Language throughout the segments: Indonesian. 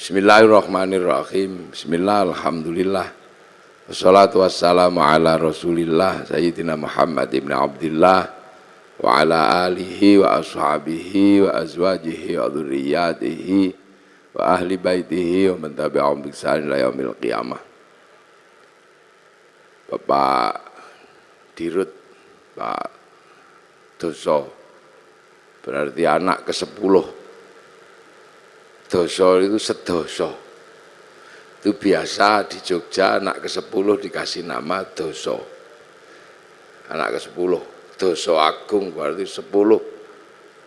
Bismillahirrahmanirrahim. Bismillah, alhamdulillah. Wassalatu wassalamu ala rasulillah Sayyidina Muhammad ibn Abdillah wa ala alihi wa ashabihi wa azwajihi wa dhurriyyatihi wa ahli baitihi wa man tabi'ahum bi ihsan ila yaumil qiyamah. Bapak Dirut, Pak Doso, berarti anak ke-10. Doso itu sedoso. Itu biasa di Jogja anak ke-10 dikasih nama Doso. Anak ke-10, Doso Agung berarti 10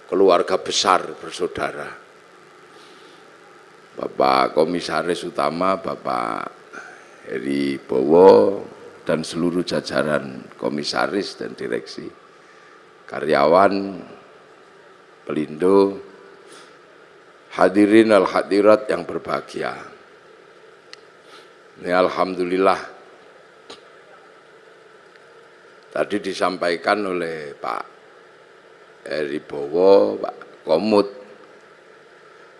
keluarga besar bersaudara. Bapak Komisaris Utama, Bapak Heri Bowo dan seluruh jajaran komisaris dan direksi, karyawan, pelindo, hadirin al hadirat yang berbahagia. Ini alhamdulillah tadi disampaikan oleh Pak Heri Bowo, Pak Komut,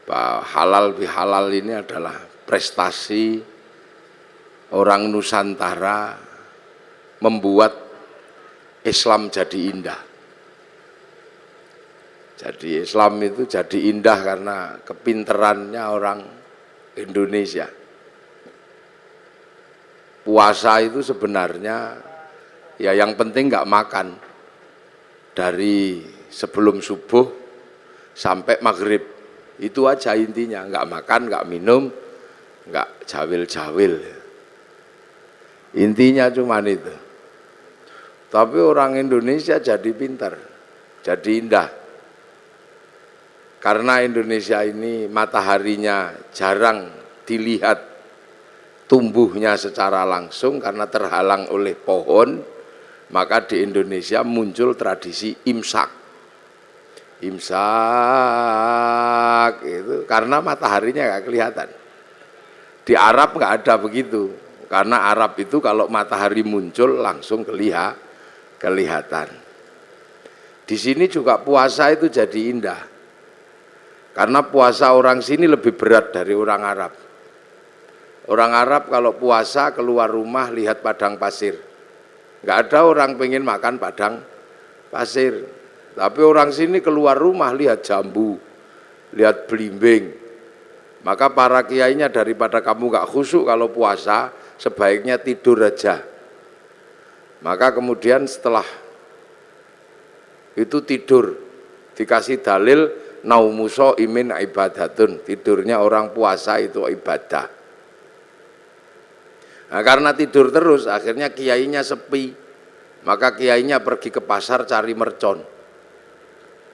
Pak halal bihalal ini adalah prestasi orang Nusantara membuat Islam jadi indah. Jadi Islam itu jadi indah karena kepinterannya orang Indonesia. Puasa itu sebenarnya ya yang penting nggak makan dari sebelum subuh sampai maghrib, itu aja intinya, nggak makan, nggak minum, nggak jawil-jawil. Intinya cuman itu. Tapi orang Indonesia jadi pintar, jadi indah. Karena Indonesia ini mataharinya jarang dilihat tumbuhnya secara langsung karena terhalang oleh pohon, maka di Indonesia muncul tradisi imsak. Imsak itu karena mataharinya nggak kelihatan. Di Arab nggak ada begitu, karena Arab itu kalau matahari muncul langsung kelihatan. Di sini juga puasa itu jadi indah. Karena puasa orang sini lebih berat dari orang Arab. Orang Arab kalau puasa keluar rumah lihat padang pasir. Nggak ada orang pengen makan padang pasir. Tapi orang sini keluar rumah lihat jambu, lihat belimbing. Maka para kiainya daripada kamu nggak khusyuk kalau puasa, sebaiknya tidur aja. Maka kemudian setelah itu tidur, dikasih dalil, naumuso imin ibadatun, tidurnya orang puasa itu ibadah. Nah, karena tidur terus akhirnya kiainya sepi, maka kiainya pergi ke pasar cari mercon.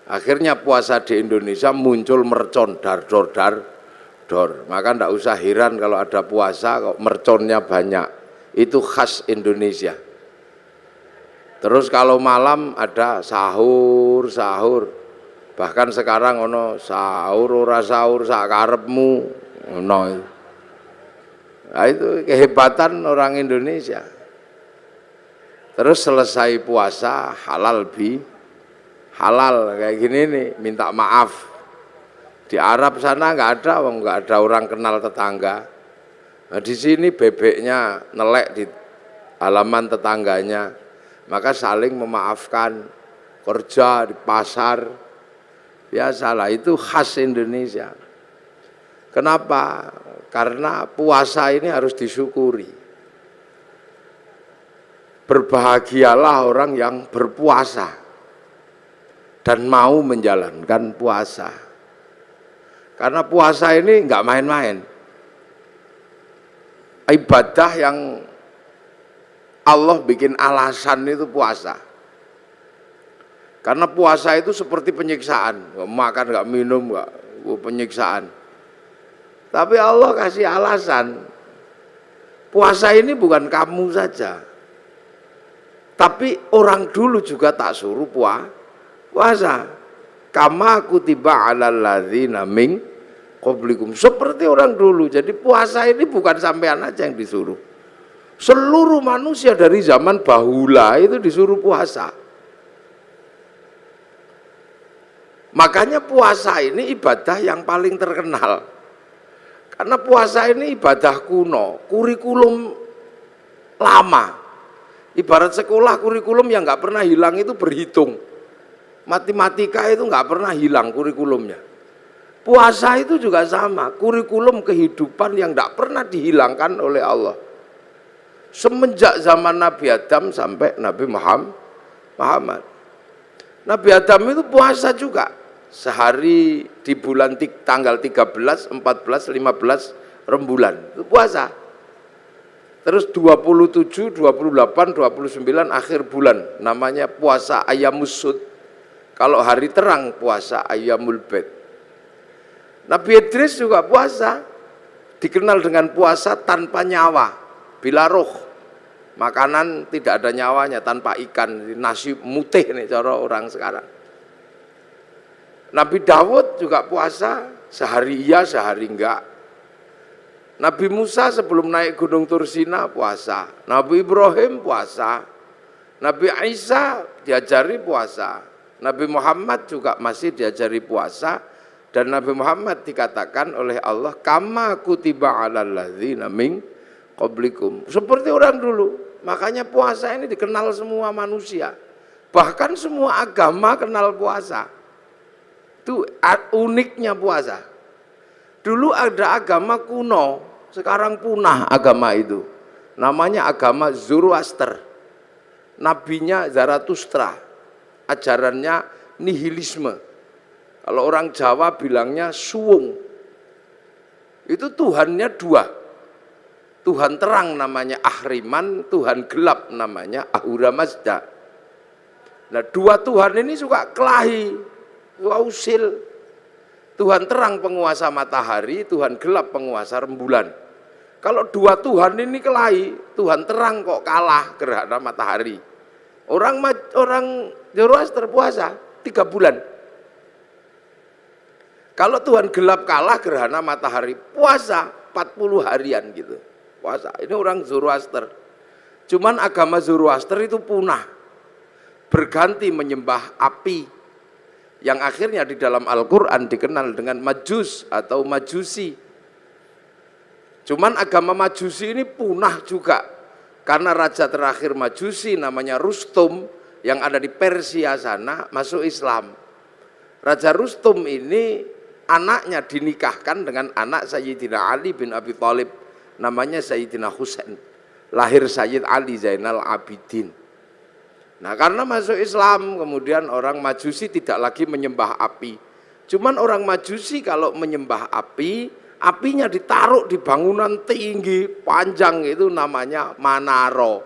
Akhirnya puasa di Indonesia muncul mercon dar-dor. Maka ndak usah heran kalau ada puasa kok merconnya banyak, itu khas Indonesia. Terus kalau malam ada sahur. Bahkan sekarang ono sahur ora sahur sak karepmu ono. Nah, itu kehebatan orang Indonesia. Terus selesai puasa halal kayak gini nih, minta maaf. Di Arab sana nggak ada orang kenal tetangga. Nah, di sini bebeknya nelek di halaman tetangganya, maka saling memaafkan. Kerja di pasar biasalah, itu khas Indonesia. Kenapa? Karena puasa ini harus disyukuri. Berbahagialah orang yang berpuasa dan mau menjalankan puasa. Karena puasa ini nggak main-main. Ibadah yang Allah bikin alasan itu puasa. Karena puasa itu seperti penyiksaan, nggak makan, nggak minum, nggak penyiksaan. Tapi Allah kasih alasan, puasa ini bukan kamu saja, tapi orang dulu juga tak suruh puasa. Kama kutiba alal ladzina min qablikum, seperti orang dulu. Jadi puasa ini bukan sampean aja yang disuruh, seluruh manusia dari zaman bahula itu disuruh puasa. Makanya puasa ini ibadah yang paling terkenal. Karena puasa ini ibadah kuno, kurikulum lama. Ibarat sekolah kurikulum yang nggak pernah hilang itu berhitung. Matematika itu nggak pernah hilang kurikulumnya. Puasa itu juga sama, kurikulum kehidupan yang nggak pernah dihilangkan oleh Allah. Semenjak zaman Nabi Adam sampai Nabi Muhammad. Nabi Adam itu puasa juga. Sehari di bulan tanggal 13, 14, 15 rembulan itu puasa. Terus 27, 28, 29 akhir bulan namanya puasa Ayyamus Sud. Kalau hari terang puasa Ayyamul Bid. Nabi Idris juga puasa, dikenal dengan puasa tanpa nyawa, bila roh. Makanan tidak ada nyawanya, tanpa ikan, nasi mutih nih cara orang sekarang. Nabi Dawud juga puasa, sehari iya, sehari enggak. Nabi Musa sebelum naik Gunung Tursina puasa. Nabi Ibrahim puasa. Nabi Isa diajari puasa. Nabi Muhammad juga masih diajari puasa. Dan Nabi Muhammad dikatakan oleh Allah, kama kutiba alal ladzina min qablikum. Seperti orang dulu. Makanya puasa ini dikenal semua manusia. Bahkan semua agama kenal puasa. Itu uniknya puasa. Dulu ada agama kuno, sekarang punah agama itu. Namanya agama Zoroaster. Nabinya Zarathustra. Ajarannya nihilisme. Kalau orang Jawa bilangnya suwung. Itu Tuhannya dua. Tuhan terang namanya Ahriman, Tuhan gelap namanya Ahura Mazda. Nah, dua Tuhan ini suka kelahi. Usil. Tuhan terang penguasa matahari, Tuhan gelap penguasa rembulan. Kalau dua Tuhan ini kelahi, Tuhan terang kok kalah gerhana matahari. Orang Zoroaster puasa 3 bulan. Kalau Tuhan gelap kalah gerhana matahari, puasa 40 harian gitu. Puasa. Ini orang Zoroaster. Cuman agama Zoroaster itu punah. Berganti menyembah api. Yang akhirnya di dalam Al-Quran dikenal dengan Majus atau Majusi. Cuman agama Majusi ini punah juga. Karena raja terakhir Majusi namanya Rustum yang ada di Persia sana masuk Islam. Raja Rustum ini anaknya dinikahkan dengan anak Sayyidina Ali bin Abi Thalib. Namanya Sayyidina Husain. Lahir Sayyid Ali Zainal Abidin. Nah, karena masuk Islam, kemudian orang Majusi tidak lagi menyembah api. Cuman orang Majusi kalau menyembah api, apinya ditaruh di bangunan tinggi, panjang, itu namanya Manaro.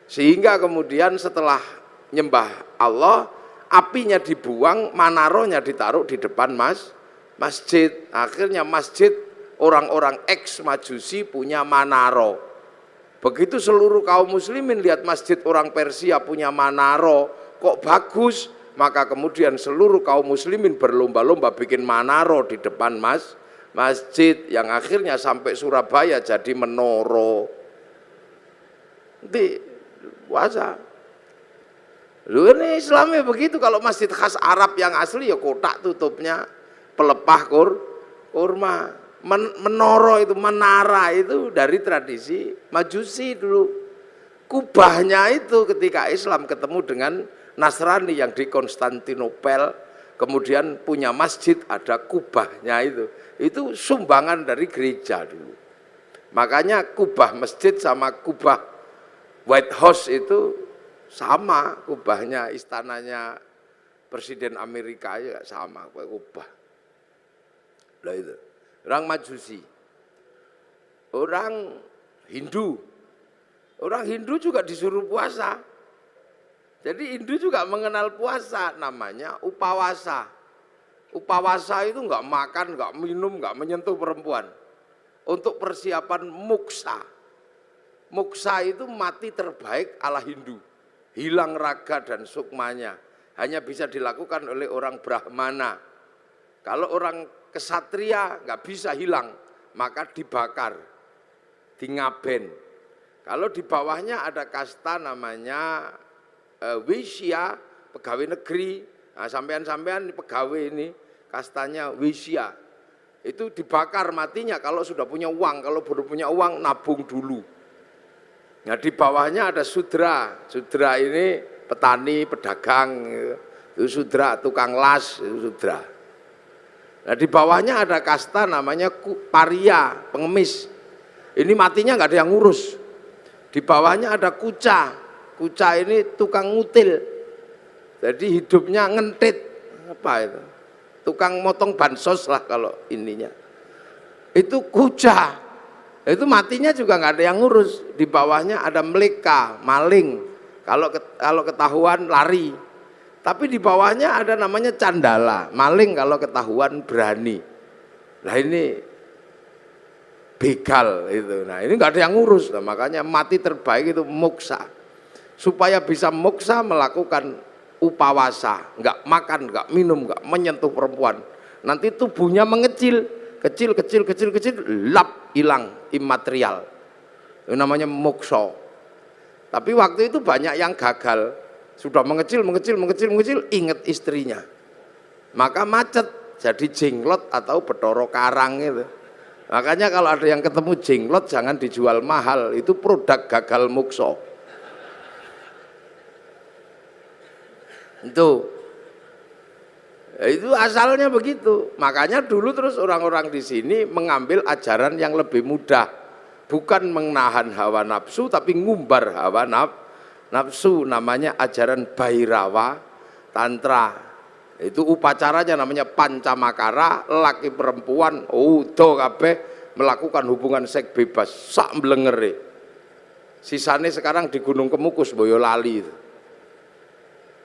Sehingga kemudian setelah nyembah Allah, apinya dibuang, Manaronya ditaruh di depan masjid. Akhirnya masjid orang-orang ex-Majusi punya Manaro. Begitu seluruh kaum muslimin lihat masjid orang Persia punya Manaro, kok bagus, maka kemudian seluruh kaum muslimin berlomba-lomba bikin Manaro di depan masjid, yang akhirnya sampai Surabaya jadi Menoro. Nanti puasa. Lu ini Islamnya begitu. Kalau masjid khas Arab yang asli ya kotak tutupnya pelepah kurma. Menoro itu, menara itu dari tradisi Majusi dulu. Kubahnya itu ketika Islam ketemu dengan Nasrani yang di Konstantinopel, kemudian punya masjid, ada kubahnya itu sumbangan dari gereja dulu. Makanya kubah masjid sama kubah White House itu sama, kubahnya istananya Presiden Amerika ya sama kubah. Lah itu. Orang Majusi, orang Hindu juga disuruh puasa. Jadi Hindu juga mengenal puasa, namanya upawasa. Upawasa itu enggak makan, enggak minum, enggak menyentuh perempuan. Untuk persiapan muksa. Muksa itu mati terbaik ala Hindu. Hilang raga dan sukmanya. Hanya bisa dilakukan oleh orang Brahmana. Kalau orang kesatria nggak bisa hilang, maka dibakar, dingaben. Kalau di bawahnya ada kasta namanya Wisya, pegawai negeri. Nah, sampean-sampean pegawai ini kastanya Wisya. Itu dibakar matinya kalau sudah punya uang, kalau belum punya uang nabung dulu. Nah di bawahnya ada sudra, sudra ini petani, pedagang, itu sudra, tukang las, itu sudra. Nah di bawahnya ada kasta namanya paria, pengemis. Ini matinya nggak ada yang ngurus. Di bawahnya ada kuca, kuca ini tukang ngutil. Jadi hidupnya ngentit, apa itu? Tukang motong bansos lah kalau ininya. Itu kuca. Itu matinya juga nggak ada yang ngurus. Di bawahnya ada meleka, maling. Kalau ketahuan lari. Tapi di bawahnya ada namanya candala, maling kalau ketahuan berani. Nah ini begal itu. Nah ini nggak ada yang ngurus. Nah, makanya mati terbaik itu moksa. Supaya bisa moksa melakukan upawasa, nggak makan, nggak minum, nggak menyentuh perempuan. Nanti tubuhnya mengecil, kecil, lap, hilang, imaterial. Itu namanya moksa. Tapi waktu itu banyak yang gagal, sudah mengecil, ingat istrinya. Maka macet, jadi jenglot atau Bathara Karang itu. Makanya kalau ada yang ketemu jenglot jangan dijual mahal, itu produk gagal moksa. Itu asalnya begitu. Makanya dulu terus orang-orang di sini mengambil ajaran yang lebih mudah, bukan menahan hawa nafsu tapi ngumbar hawa nafsu. Namanya ajaran Bhairawa Tantra. Itu upacaranya namanya pancamakara, laki perempuan udo kabeh melakukan hubungan seks bebas sak mblengere. Sisane sekarang di Gunung Kemukus Boyolali itu.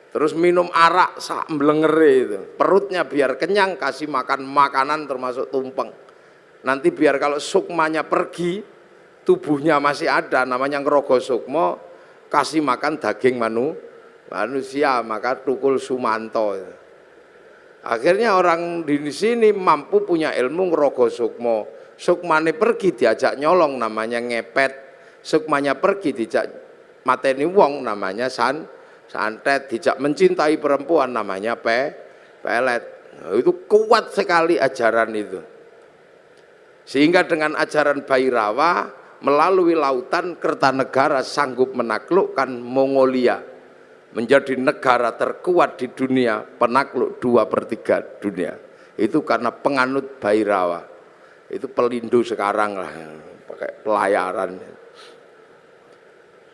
Terus minum arak sak mblengere itu. Perutnya biar kenyang, kasih makan makanan termasuk tumpeng. Nanti biar kalau sukmanya pergi, tubuhnya masih ada, namanya ngerogo sukmo, kasih makan daging manusia, maka tukul sumanto. Akhirnya orang di sini mampu punya ilmu ngerogo sukmo. Sukmane pergi diajak nyolong, namanya ngepet. Sukmanya pergi diajak mateni wong, namanya santet. Dijak mencintai perempuan, namanya pelet. Nah, itu kuat sekali ajaran itu. Sehingga dengan ajaran Bhairawa melalui lautan Kertanegara sanggup menaklukkan Mongolia, menjadi negara terkuat di dunia, penakluk 2/3 dunia. Itu karena penganut Bhairawa. Itu pelindung sekarang lah, pakai pelayaran.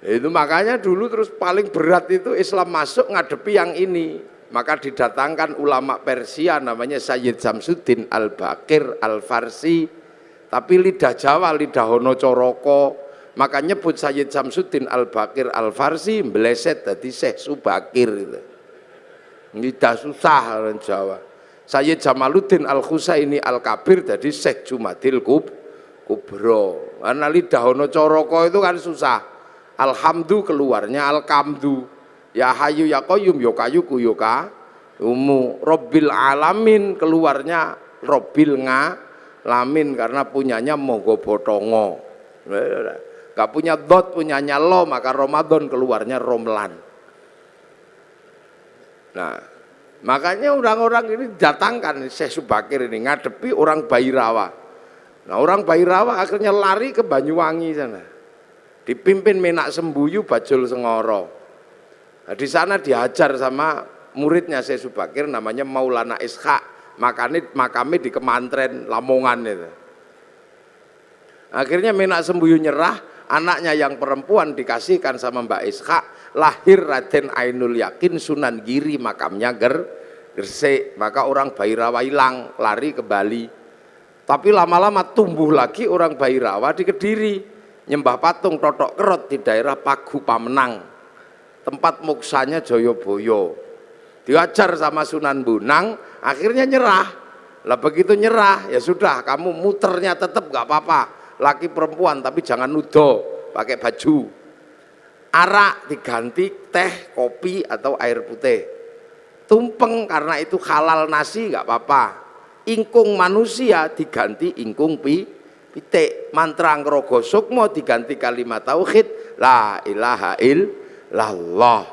Itu makanya dulu terus paling berat itu Islam masuk ngadepi yang ini. Maka didatangkan ulama Persia namanya Sayyid Samsuddin Al-Baqir Al-Farsi. Tapi lidah Jawa, lidah Hono Coroko. Maka nyebut Sayyid Samsuddin Al-Baqir Al-Farsi meleset jadi Syekh Subakir itu. Lidah susah orang Jawa. Sayyid Jamaluddin Al-Husaini Al-Kabir jadi Syekh Jumadil Kubro. Karena lidah Hono Coroko itu kan susah. Alhamdu keluarnya Alkamdu, ya hayu ya qayyum ya kayuku ya umu, Robbil alamin keluarnya Robbil ngalamin karena punyanya Mogo Botongo. Gak punya dot, punyanya lo, maka Ramadan keluarnya Romlan. Nah, makanya orang-orang ini datangkan Syekh Subakir ini ngadepi orang Bhairawa. Nah, orang Bhairawa akhirnya lari ke Banyuwangi sana. Dipimpin Menak Sembuyu Bajul Sengoro. Nah, di sana diajar sama muridnya Syekh Subakir namanya Maulana Ishaq. Makamnya di Kemantren Lamongan itu. Akhirnya Menak Sembuyu nyerah, anaknya yang perempuan dikasihkan sama Mbak Ishaq, lahir Raden Ainul Yakin Sunan Giri, makamnya Gresik. Maka orang Bhairawa hilang, lari ke Bali. Tapi lama-lama tumbuh lagi orang Bhairawa di Kediri. Nyembah patung Totok Kerot di daerah Pagu Pamenang, tempat moksanya Joyoboyo. Diajar sama Sunan Bonang, akhirnya nyerah. Lah begitu nyerah, ya sudah, kamu muternya tetap gak apa-apa, laki perempuan, tapi jangan nudo, pakai baju. Arak diganti teh, kopi atau air putih. Tumpeng karena itu halal nasi gak apa-apa. Ingkung manusia diganti ingkung pitik. Mantra ngrogo sukmo diganti kalimat tauhid la ilaha illallah.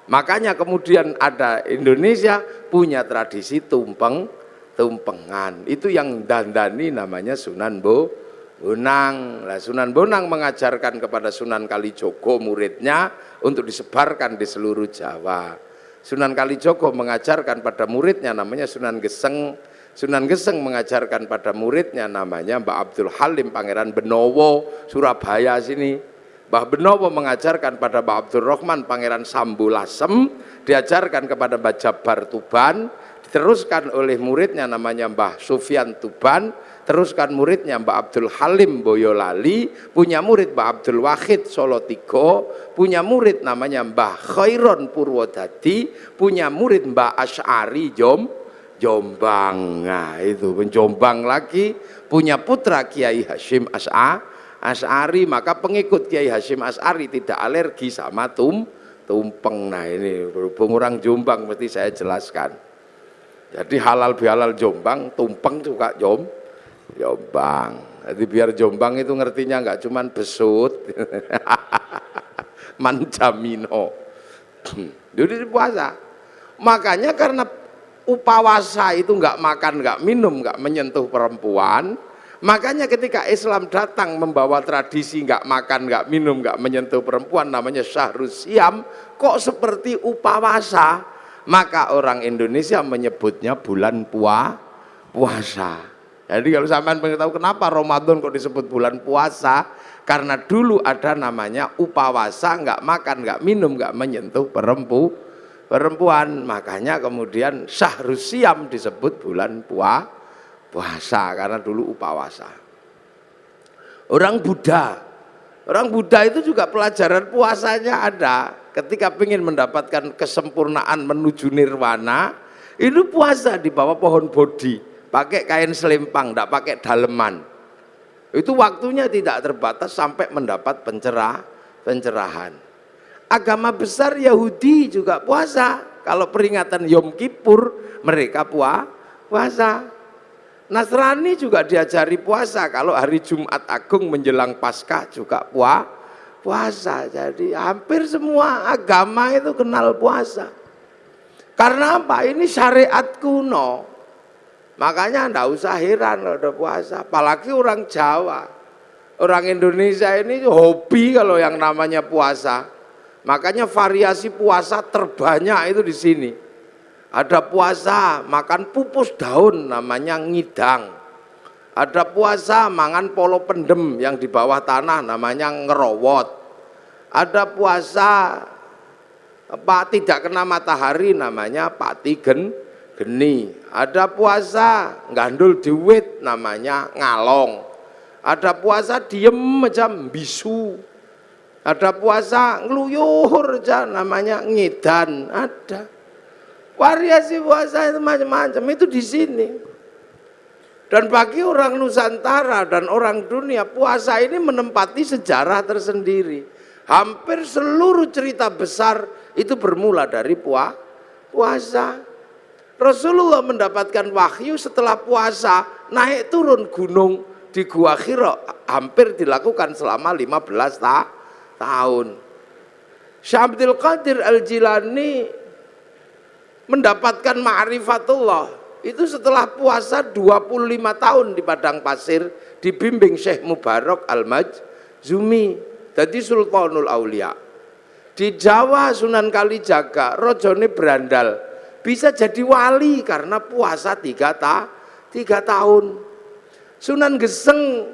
Makanya kemudian ada Indonesia punya tradisi tumpeng tumpengan. Itu yang dandani namanya Sunan Bonang. Nah, Sunan Bonang mengajarkan kepada Sunan Kalijogo muridnya untuk disebarkan di seluruh Jawa. Sunan Kalijogo mengajarkan pada muridnya namanya Sunan Geseng. Sunan Geseng mengajarkan pada muridnya namanya Mbah Abdul Halim Pangeran Benowo, Surabaya sini. Mbah Benowo mengajarkan pada Mbah Abdul Rahman Pangeran Sambulasem, diajarkan kepada Mbah Jabar Tuban, diteruskan oleh muridnya namanya Mbah Sufyan Tuban, teruskan muridnya Mbah Abdul Halim Boyolali, punya murid Mbah Abdul Wahid Solotigo, punya murid namanya Mbah Khairon Purwodadi, punya murid Mbah Asy'ari Jombang. Nah itu Jombang lagi, punya putra Kiai Hasyim Asy'ari, maka pengikut Kiai Hasyim Asy'ari tidak alergi sama tumpeng. Nah ini berhubung orang Jombang mesti saya jelaskan. Jadi halal bihalal Jombang, tumpeng juga Jombang. Jadi biar Jombang itu ngertinya nggak cuman besut, mancamino. Jadi puasa. Makanya karena upawasa itu nggak makan, nggak minum, nggak menyentuh perempuan. Makanya ketika Islam datang membawa tradisi nggak makan, nggak minum, nggak menyentuh perempuan, namanya Syahrus Siam, kok seperti upawasa. Maka orang Indonesia menyebutnya bulan puasa. Jadi kalau sampean pengen tahu kenapa Ramadan kok disebut bulan puasa, karena dulu ada namanya upawasa, nggak makan, nggak minum, nggak menyentuh perempuan. Makanya kemudian Syahrus Siam disebut bulan puasa karena dulu upawasa. Orang Buddha itu juga pelajaran puasanya ada. Ketika ingin mendapatkan kesempurnaan menuju nirwana, itu puasa di bawah pohon bodhi, pakai kain selempang, tidak pakai daleman. Itu waktunya tidak terbatas sampai mendapat pencerahan. Agama besar Yahudi juga puasa. Kalau peringatan Yom Kippur mereka puasa. Nasrani juga diajari puasa. Kalau hari Jumat Agung menjelang Paskah juga puasa. Jadi hampir semua agama itu kenal puasa. Karena apa? Ini syariat kuno. Makanya enggak usah heran kalau ada puasa. Apalagi orang Jawa. Orang Indonesia ini hobi kalau yang namanya puasa. Makanya variasi puasa terbanyak itu di sini. Ada puasa makan pupus daun namanya ngidang. Ada puasa mangan polo pendem yang di bawah tanah namanya ngerowot. Ada puasa tidak kena matahari namanya pati geni. Ada puasa gandul diwit namanya ngalong. Ada puasa diem macam bisu. Ada puasa ngeluyur aja namanya ngidan. Ada variasi puasa itu macam-macam itu di sini. Dan bagi orang Nusantara dan orang dunia, puasa ini menempati sejarah tersendiri. Hampir seluruh cerita besar itu bermula dari puasa. Rasulullah mendapatkan wahyu setelah puasa, naik turun gunung di Gua Hira, hampir dilakukan selama 15 tahun. Syekh Abdul Qadir Al-Jilani mendapatkan ma'rifatullah itu setelah puasa 25 tahun di padang pasir, dibimbing Syekh Mubarak Al-Majzumi, jadi Sultanul Aulia. Di Jawa Sunan Kalijaga rojone berandal, bisa jadi wali karena puasa 3 tahun. Sunan Geseng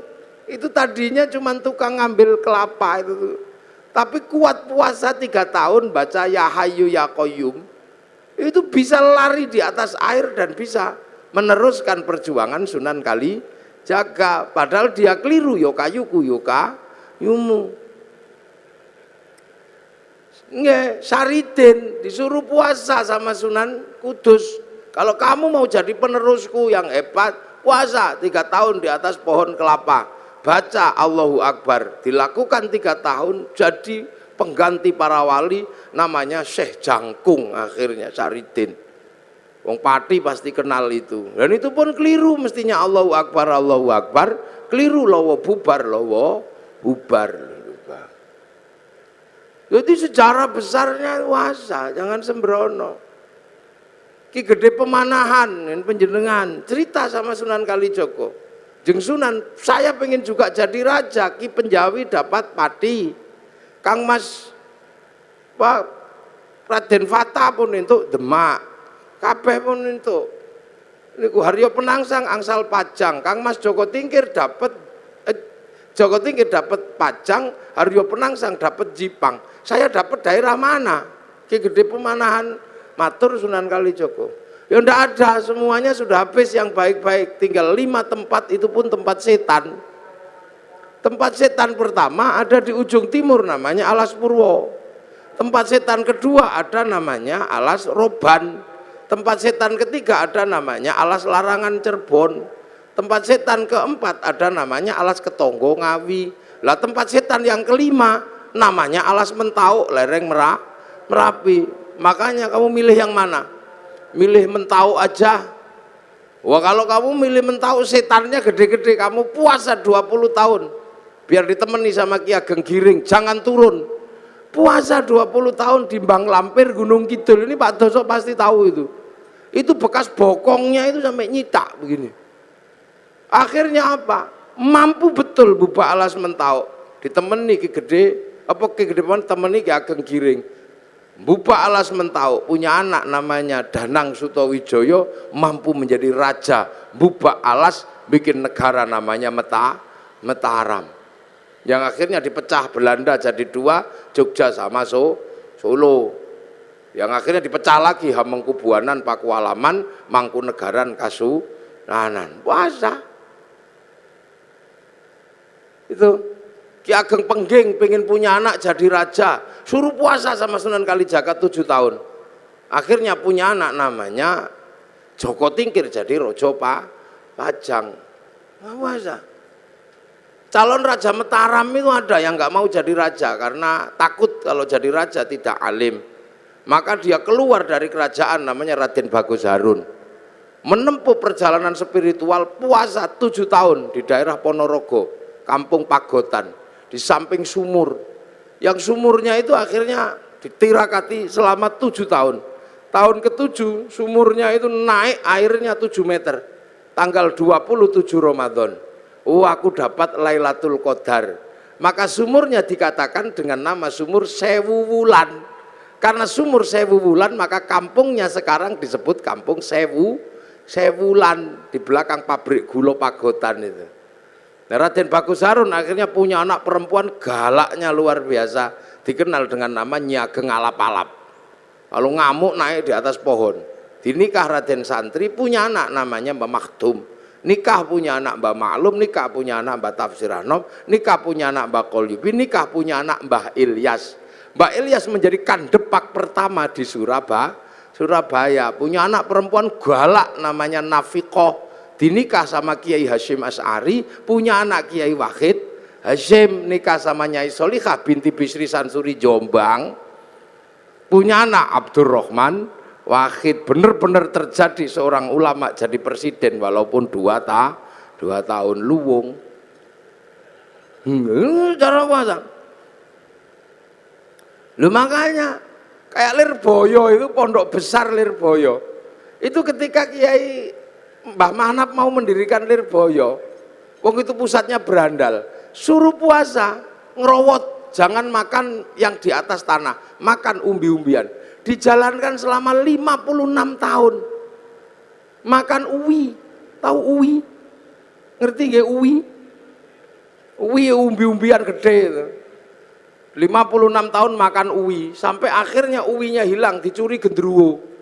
itu tadinya cuma tukang ngambil kelapa itu, tapi kuat puasa 3 tahun, baca Ya Hayyu Ya Qayyum, itu bisa lari di atas air dan bisa meneruskan perjuangan Sunan Kalijaga. Padahal dia keliru, yo kayuku yo kayumu. Nggih, Saridin disuruh puasa sama Sunan Kudus. Kalau kamu mau jadi penerusku yang hebat, puasa 3 tahun di atas pohon kelapa. Baca Allahu Akbar, dilakukan 3 tahun, jadi pengganti para wali namanya Syekh Jangkung, akhirnya Saridin. Wong Pati pasti kenal itu. Dan itu pun keliru mestinya Allahu Akbar, keliru lowo bubar. Jadi sejarah besarnya puasa, jangan sembrono. Ki Gede Pemanahan penjenengan cerita sama Sunan Kalijogo, jeung Sunan, saya pengen juga jadi raja. Ki Penjawi dapat pati, Kang Mas Pak Raden Fata pun entuk Demak, kabeh pun entuk. Niku Haryo Penangsang angsal Pajang, Kang Mas Joko Tingkir dapat Joko Tingkir dapat Pajang, Haryo Penangsang dapat Jipang. Saya dapat daerah mana? Ki Gede Pemanahan matur Sunan Kalijogo. Ya ndak ada, semuanya sudah habis yang baik-baik, tinggal 5 tempat, itu pun tempat setan. Tempat setan pertama ada di ujung timur namanya Alas Purwo. Tempat setan kedua ada namanya Alas Roban. Tempat setan ketiga ada namanya Alas Larangan Cirebon. Tempat setan keempat ada namanya Alas Ketonggo Ngawi. Lah tempat setan yang kelima namanya Alas Mentau lereng Merapi. Makanya kamu milih yang mana? Milih Mentau aja. Wah, kalau kamu milih Mentau setannya gede-gede, kamu puasa 20 tahun biar ditemani sama Ki Ageng Giring, jangan turun. Puasa 20 tahun di Bang Lampir Gunung Kidul, ini Pak Doso pasti tahu itu. Itu bekas bokongnya itu sampai nyitak begini. Akhirnya apa? Mampu betul Bubak Alas Mentau ditemani Ki Gede, Ki Gede temani Ki Ageng Giring. Bubak Alas Mentau punya anak namanya Danang Sutawijoyo, mampu menjadi raja. Bubak Alas bikin negara namanya Mataram, yang akhirnya dipecah Belanda jadi 2, Jogja sama Solo. Yang akhirnya dipecah lagi Hamengkubuanan, Pakualaman, Mangkunegaran, Kasunanan. Puasa itu. Ki Ageng Pengging pengen punya anak jadi raja, suruh puasa sama Sunan Kalijaga 7 tahun. Akhirnya punya anak namanya Joko Tingkir jadi Rojo Pajang. Puasa. Calon Raja Mataram itu ada yang nggak mau jadi raja karena takut kalau jadi raja tidak alim. Maka dia keluar dari kerajaan namanya Raden Bagus Harun. Menempuh perjalanan spiritual puasa 7 tahun di daerah Ponorogo, Kampung Pagotan, di samping sumur. Yang sumurnya itu akhirnya ditirakati selama 7 tahun. Tahun ke-7 sumurnya itu naik airnya 7 meter. Tanggal 27 Ramadan. Oh, aku dapat Lailatul Qadar. Maka sumurnya dikatakan dengan nama sumur Sewu Wulan. Karena sumur Sewu Wulan maka kampungnya sekarang disebut Kampung Sewulan di belakang pabrik gula Pagotan itu. Nah, Raden Bagus Harun akhirnya punya anak perempuan galaknya luar biasa, dikenal dengan nama Nyi Ageng Alap-alap. Kalau ngamuk naik di atas pohon. Dinikah Raden Santri punya anak namanya Mbah Maktum. Nikah punya anak Mbah Maklum, nikah punya anak Mbah Tafsir Anom, nikah punya anak Mbah Qolyubi, nikah punya anak Mbah Ilyas. Mbah Ilyas menjadi kandepak pertama di Surabaya. Punya anak perempuan galak namanya Nafikoh. Dinikah sama Kiai Hasyim Asy'ari, punya anak Kiai Wahid Hasyim, nikah sama Nyai Solihah binti Bisri Sansuri Jombang, punya anak Abdurrahman Wahid. Benar-benar terjadi seorang ulama jadi presiden walaupun 2 tahun luwung. Cara puasa. Lu makanya kayak Lirboyo itu pondok besar Lirboyo. Itu ketika Kiai Mbah Manap mau mendirikan Lirboyo, wong itu pusatnya berandal, suruh puasa, ngerowot, jangan makan yang di atas tanah, makan umbi-umbian. Dijalankan selama 56 tahun. Makan uwi, tahu uwi? Ngerti nggak uwi? Uwi umbi-umbian gede itu. 56 tahun makan uwi, sampai akhirnya uwinya hilang, dicuri gendruwo.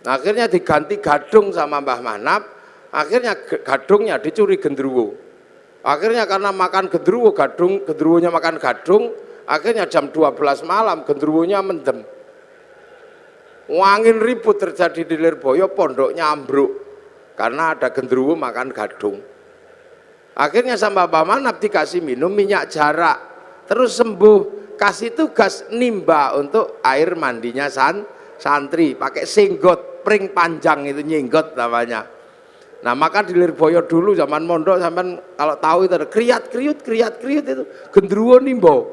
Akhirnya diganti gadung sama Mbah Manap, akhirnya gadungnya dicuri gendruwo. Akhirnya karena makan gendruwo, gendruwonya makan gadung, akhirnya jam 12 malam gendruwonya mendem. Wangin ribut terjadi di Lirboyo, pondoknya ambruk karena ada gendruwo makan gadung. Akhirnya sama Mbah Manap dikasih minum minyak jarak, terus sembuh. Kasih tugas nimba untuk air mandinya santri, pakai singgot pring panjang, itu nyinggot namanya. Nah, maka di Lirboyo dulu zaman mondok sampean kalau tahu itu ada kriat-kriut itu gendruwo nimbo.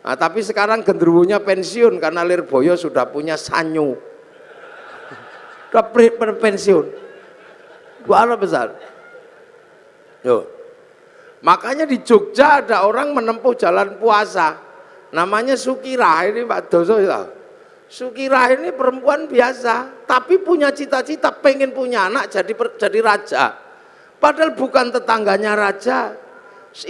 Nah, tapi sekarang gendruwonya pensiun karena Lirboyo sudah punya sanyu. udah pensiun. Luar besar. Yo. Makanya di Jogja ada orang menempuh jalan puasa, namanya Sukirah, ini Pak Doso ya. Sukirah ini perempuan biasa, tapi punya cita-cita pengen punya anak jadi raja. Padahal bukan tetangganya raja,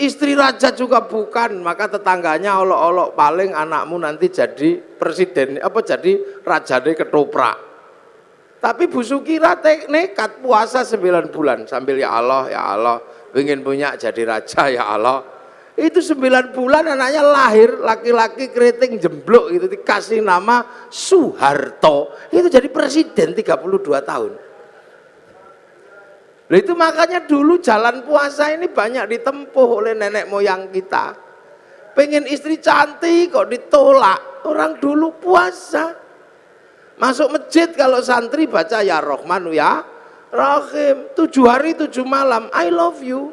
istri raja juga bukan, maka tetangganya olok-olok paling anakmu nanti jadi presiden, jadi raja deh ketoprak. Tapi Bu Sukirah nekat puasa 9 bulan sambil ya Allah, pengen punya jadi raja ya Allah. Itu 9 bulan anaknya lahir, laki-laki keriting jemblok gitu, dikasih nama Soeharto. Itu jadi presiden 32 tahun. Nah itu makanya dulu jalan puasa ini banyak ditempuh oleh nenek moyang kita. Pengen istri cantik kok ditolak. Orang dulu puasa. Masuk masjid kalau santri baca ya Rahmanu ya Rahim. 7 hari 7 malam, I love you.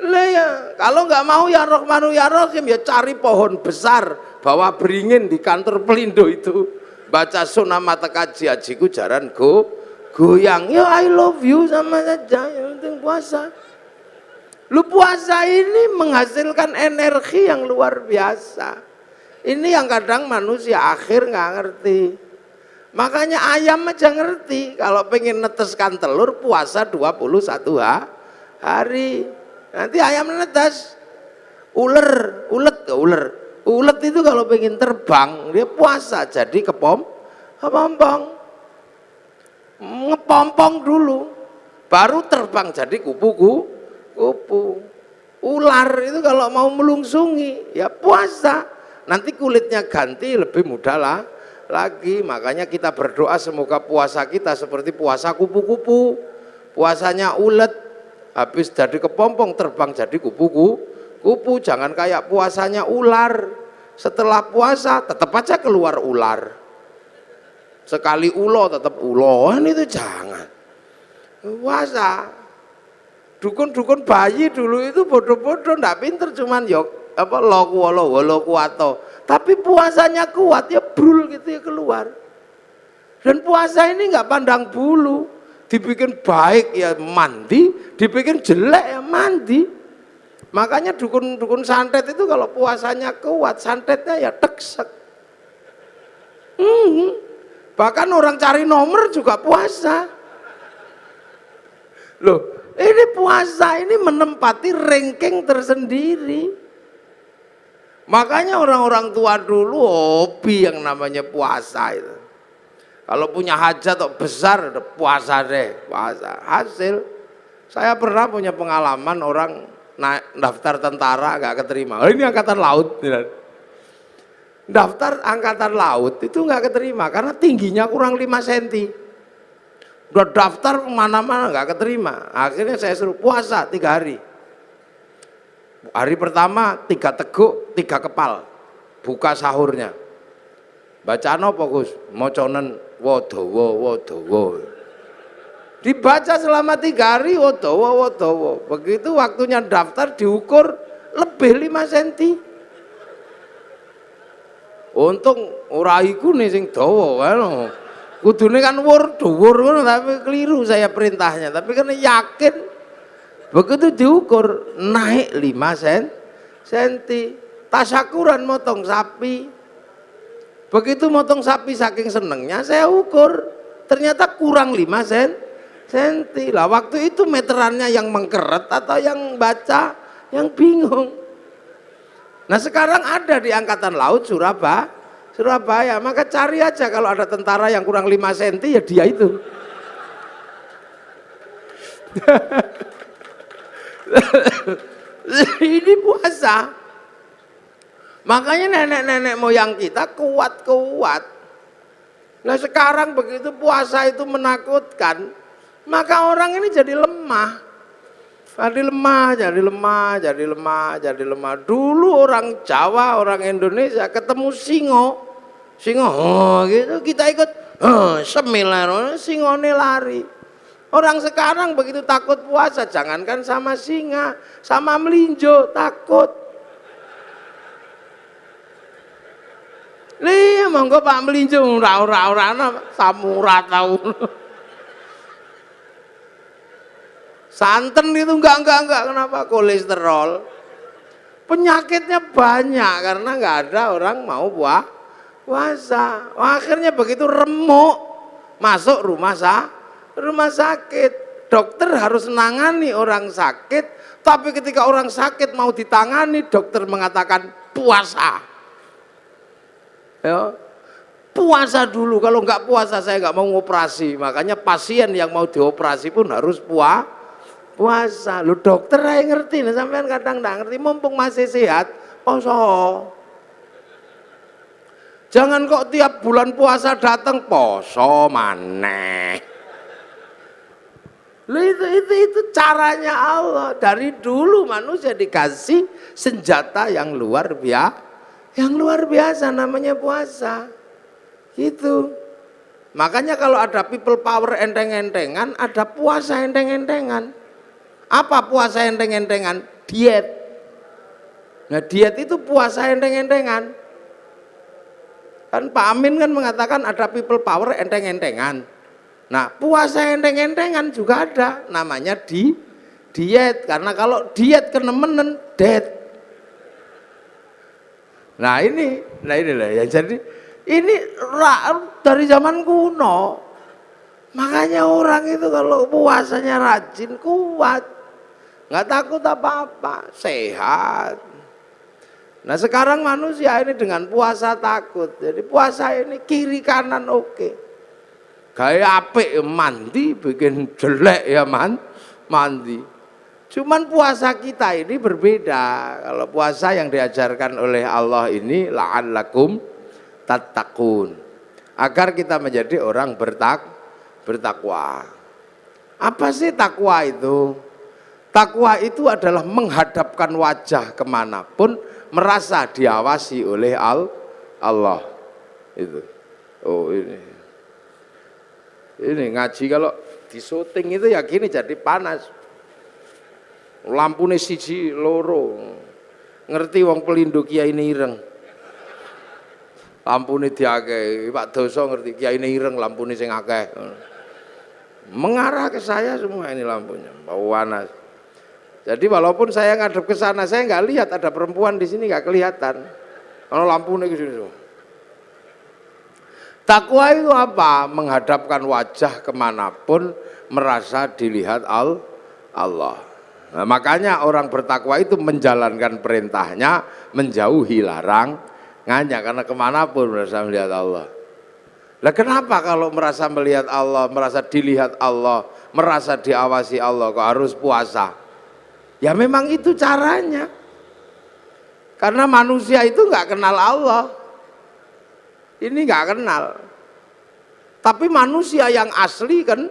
Lah ya, kalau nggak mau ya Rahmanu ya Rahim ya cari pohon besar, bawa beringin di kantor Pelindo itu. Baca sunah mata kaji ajiku jaran goyang. Ya I love you sama saja, yang penting puasa. Lu puasa ini menghasilkan energi yang luar biasa. Ini yang kadang manusia akhir nggak ngerti. Makanya ayam aja ngerti, kalau pengen neteskan telur puasa 21 hari. Nanti ayam netes. Ulet itu kalau pengen terbang dia puasa jadi kepompong. Ngepompong dulu baru terbang jadi kupu. Ular itu kalau mau melungsungi ya puasa, nanti kulitnya ganti lebih mudah lagi. Makanya kita berdoa semoga puasa kita seperti puasa kupu-kupu, puasanya ulet habis jadi kepompong terbang jadi kupu. Jangan kayak puasanya ular, setelah puasa tetap aja keluar ular. Sekali ulo tetap uloan, itu jangan. Puasa. Dukun-dukun bayi dulu itu bodoh-bodoh, ndak pinter, cuman yok loku atau. Tapi puasanya kuat ya brul gitu ya keluar. Dan puasa ini nggak pandang bulu, dibikin baik ya mandi, dibikin jelek ya mandi. Makanya dukun-dukun santet itu kalau puasanya kuat, santetnya ya teksek. Bahkan orang cari nomor juga puasa. Loh, ini puasa ini menempati ranking tersendiri. Makanya orang-orang tua dulu hobi yang namanya puasa itu. Kalau punya hajat atau besar, udah puasa deh, puasa. Hasil, saya pernah punya pengalaman orang naik daftar tentara gak keterima. Ini angkatan laut. Daftar angkatan laut itu nggak keterima karena tingginya kurang 5 cm. Udah daftar kemana-mana nggak keterima. Akhirnya saya suruh puasa 3 hari. Hari pertama 3 teguk 3 kepal, buka sahurnya. Bacaan apa Gus? Moconen wodowo. Dibaca selama 3 hari wodowo. Begitu waktunya daftar diukur lebih 5 cm. Untung ora iku nih sing dawa kan. Kudune kan dhuwur ngono tapi keliru saya perintahnya. Tapi kan yakin begitu diukur naik 5 cm. Tasyakuran motong sapi. Begitu motong sapi saking senengnya saya ukur ternyata kurang 5 cm. Lah waktu itu meterannya yang mengkeret atau yang baca yang bingung. Nah sekarang ada di Angkatan Laut Surabaya, maka cari aja kalau ada tentara yang kurang 5 cm ya dia itu. Ini puasa. Makanya nenek-nenek moyang kita kuat-kuat. Nah sekarang begitu puasa itu menakutkan, maka orang ini jadi lemah. Jadi lemah. Dulu orang Jawa, orang Indonesia ketemu singo gitu kita ikut semilar, singone lari. Orang sekarang begitu takut puasa, jangankan sama singa, sama melinjo takut. Iya monggo Pak melinjo ora samura tau. Santen itu enggak kenapa kolesterol. Penyakitnya banyak karena nggak ada orang mau puasa. Akhirnya begitu remuk masuk rumah sakit. Dokter harus menangani orang sakit, tapi ketika orang sakit mau ditangani, dokter mengatakan puasa. Ya, puasa dulu. Kalau nggak puasa saya nggak mau ngoperasi. Makanya pasien yang mau dioperasi pun harus puasa. Lu dokter aja ngerti, nah sampean kadang nggak ngerti. Mumpung masih sehat, poso. Jangan kok tiap bulan puasa datang poso maneh. Itu caranya Allah. Dari dulu manusia dikasih senjata yang luar biasa namanya puasa. Gitu. Makanya kalau ada people power enteng-entengan, ada puasa enteng-entengan. Apa puasa enteng-entengan? Diet. Nah diet itu puasa enteng-entengan. Kan Pak Amin kan mengatakan ada people power enteng-entengan. Nah puasa enteng-entengan juga ada, namanya diet. Karena kalau diet kenemenen dead. Nah ini lah ya. Jadi ini dari zaman kuno. Makanya orang itu kalau puasanya rajin kuat, nggak takut apa-apa, sehat. Nah sekarang manusia ini dengan puasa takut. Jadi puasa ini kiri kanan oke. Gaya apik mandi, bikin jelek ya mandi. Cuman puasa kita ini berbeda. Kalau puasa yang diajarkan oleh Allah ini la'allakum tattaqun. Agar kita menjadi orang bertakwa. Apa sih takwa itu? Takwa itu adalah menghadapkan wajah kemanapun, merasa diawasi oleh Allah. Itu. Oh ini ngaji kalau di syuting itu ya gini jadi panas. Lampune siji loro. Ngerti wong pelindung Kiai Ireng. Lampune diakeh, Pak Doso ngerti Kiai Ireng lampune sing akeh. Mengarah ke saya semua ini lampunya, bau panas. Jadi walaupun saya ngadep ke sana, saya nggak lihat ada perempuan di sini, nggak kelihatan. Kalau lampunya ke sini. Takwa itu apa? Menghadapkan wajah kemanapun, merasa dilihat Allah. Nah, makanya orang bertakwa itu menjalankan perintahnya, menjauhi larangannya, karena kemanapun merasa melihat Allah. Lah kenapa kalau merasa melihat Allah, merasa dilihat Allah, merasa diawasi Allah kok harus puasa? Ya memang itu caranya. Karena manusia itu nggak kenal Allah. Ini nggak kenal. Tapi manusia yang asli kan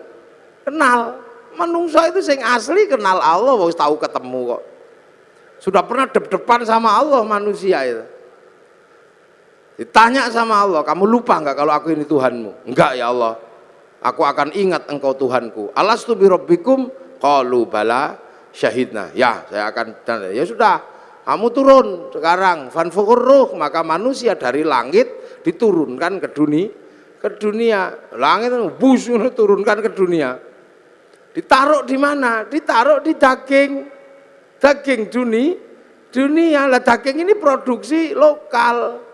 kenal. Manusia itu yang asli kenal Allah, harus tahu ketemu kok. Sudah pernah depan sama Allah manusia itu. Ditanya sama Allah, kamu lupa enggak kalau aku ini Tuhanmu? Enggak ya Allah, aku akan ingat engkau Tuhanku. Alastu bi rabbikum? Qalu bala syahidna. Ya, saya akan. Ya sudah, kamu turun sekarang. Fanfukur ruh, maka manusia dari langit diturunkan ke dunia. Langit bus turunkan ke dunia. Ditaruh di mana? Ditaruh di daging dunia. Lah daging ini produksi lokal.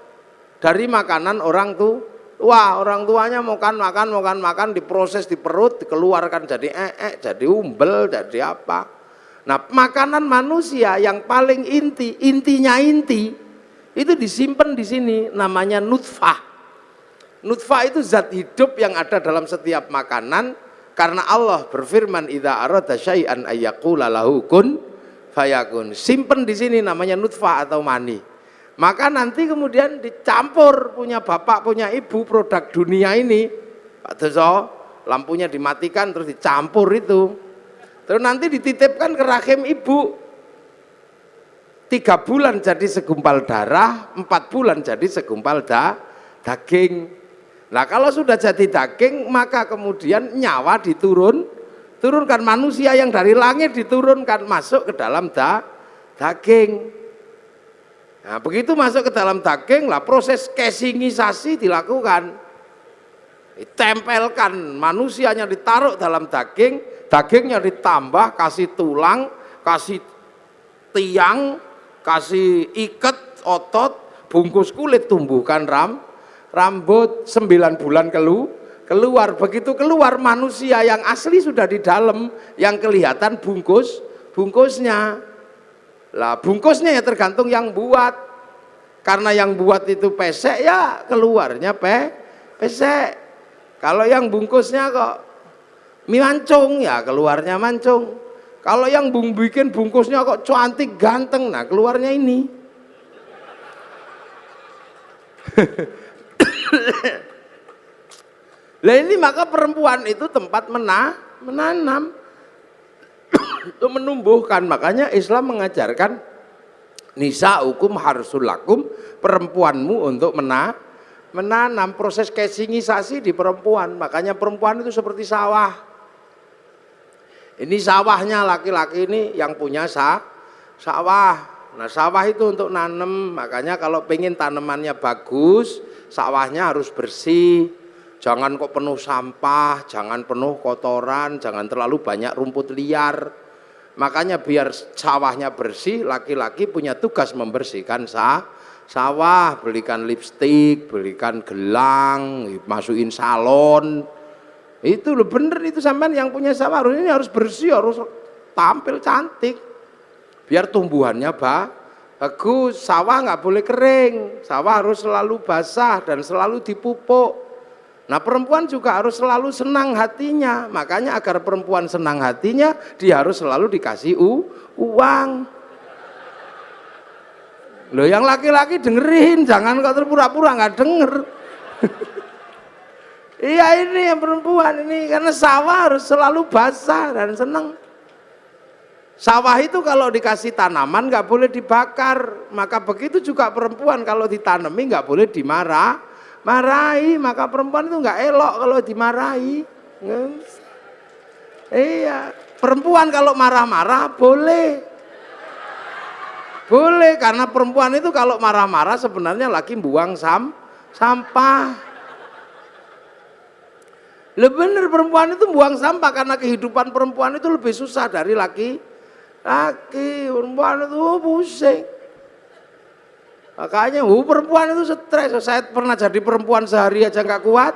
Dari makanan orang tua, orang tuanya makan, diproses di perut, dikeluarkan jadi jadi umbel, jadi apa. Nah makanan manusia yang paling intinya itu disimpan di sini, namanya nutfah. Nutfah itu zat hidup yang ada dalam setiap makanan, karena Allah berfirman, idza arada syai'an ayyaqula lahu kun fayakun. Simpen di sini namanya nutfah atau mani. Maka nanti kemudian dicampur, punya bapak, punya ibu, produk dunia ini, Pak Doso, lampunya dimatikan terus dicampur itu. Terus nanti dititipkan ke rahim ibu. 3 bulan jadi segumpal darah, 4 bulan jadi segumpal daging. Nah kalau sudah jadi daging, maka kemudian nyawa turunkan manusia yang dari langit diturunkan masuk ke dalam daging. Nah, begitu masuk ke dalam daging lah proses casingisasi dilakukan. Ditempelkan, manusianya ditaruh dalam daging, dagingnya ditambah kasih tulang, kasih tiang, kasih iket otot, bungkus kulit, tumbuhkan rambut 9 bulan keluar. Begitu keluar manusia yang asli sudah di dalam, yang kelihatan bungkusnya. Lah bungkusnya ya tergantung yang buat. Karena yang buat itu pesek ya keluarnya pesek. Kalau yang bungkusnya kok mancung ya keluarnya mancung. Kalau yang bikin bungkusnya kok cantik ganteng, nah keluarnya ini. Lah ini maka perempuan itu tempat menanam. Untuk menumbuhkan, makanya Islam mengajarkan nisa'ukum harsul lakum, perempuanmu untuk menanam. Proses casingisasi di perempuan, makanya perempuan itu seperti sawah. Ini sawahnya laki-laki ini yang punya sawah. Nah sawah itu untuk nanam, makanya kalau pengen tanamannya bagus, sawahnya harus bersih. Jangan kok penuh sampah, jangan penuh kotoran, jangan terlalu banyak rumput liar. Makanya biar sawahnya bersih, laki-laki punya tugas membersihkan sawah, belikan lipstik, belikan gelang, masukin salon. Itu loh bener itu sampean yang punya sawah ini harus bersih, harus tampil cantik. Biar tumbuhannya bagus, sawah nggak boleh kering, sawah harus selalu basah dan selalu dipupuk. Nah perempuan juga harus selalu senang hatinya, makanya agar perempuan senang hatinya dia harus selalu dikasih uang. Loh yang laki-laki dengerin, jangan kok terpura-pura nggak denger. Iya ini yang perempuan ini, karena sawah harus selalu basah dan senang. Sawah itu kalau dikasih tanaman nggak boleh dibakar, maka begitu juga perempuan kalau ditanami nggak boleh marahi, maka perempuan itu nggak elok kalau dimarahi. Iya, perempuan kalau marah-marah boleh, karena perempuan itu kalau marah-marah sebenarnya lagi buang sampah. Lebih bener perempuan itu buang sampah karena kehidupan perempuan itu lebih susah dari laki. Perempuan itu pusing. Makanya perempuan itu stres. Saya pernah jadi perempuan sehari aja nggak kuat.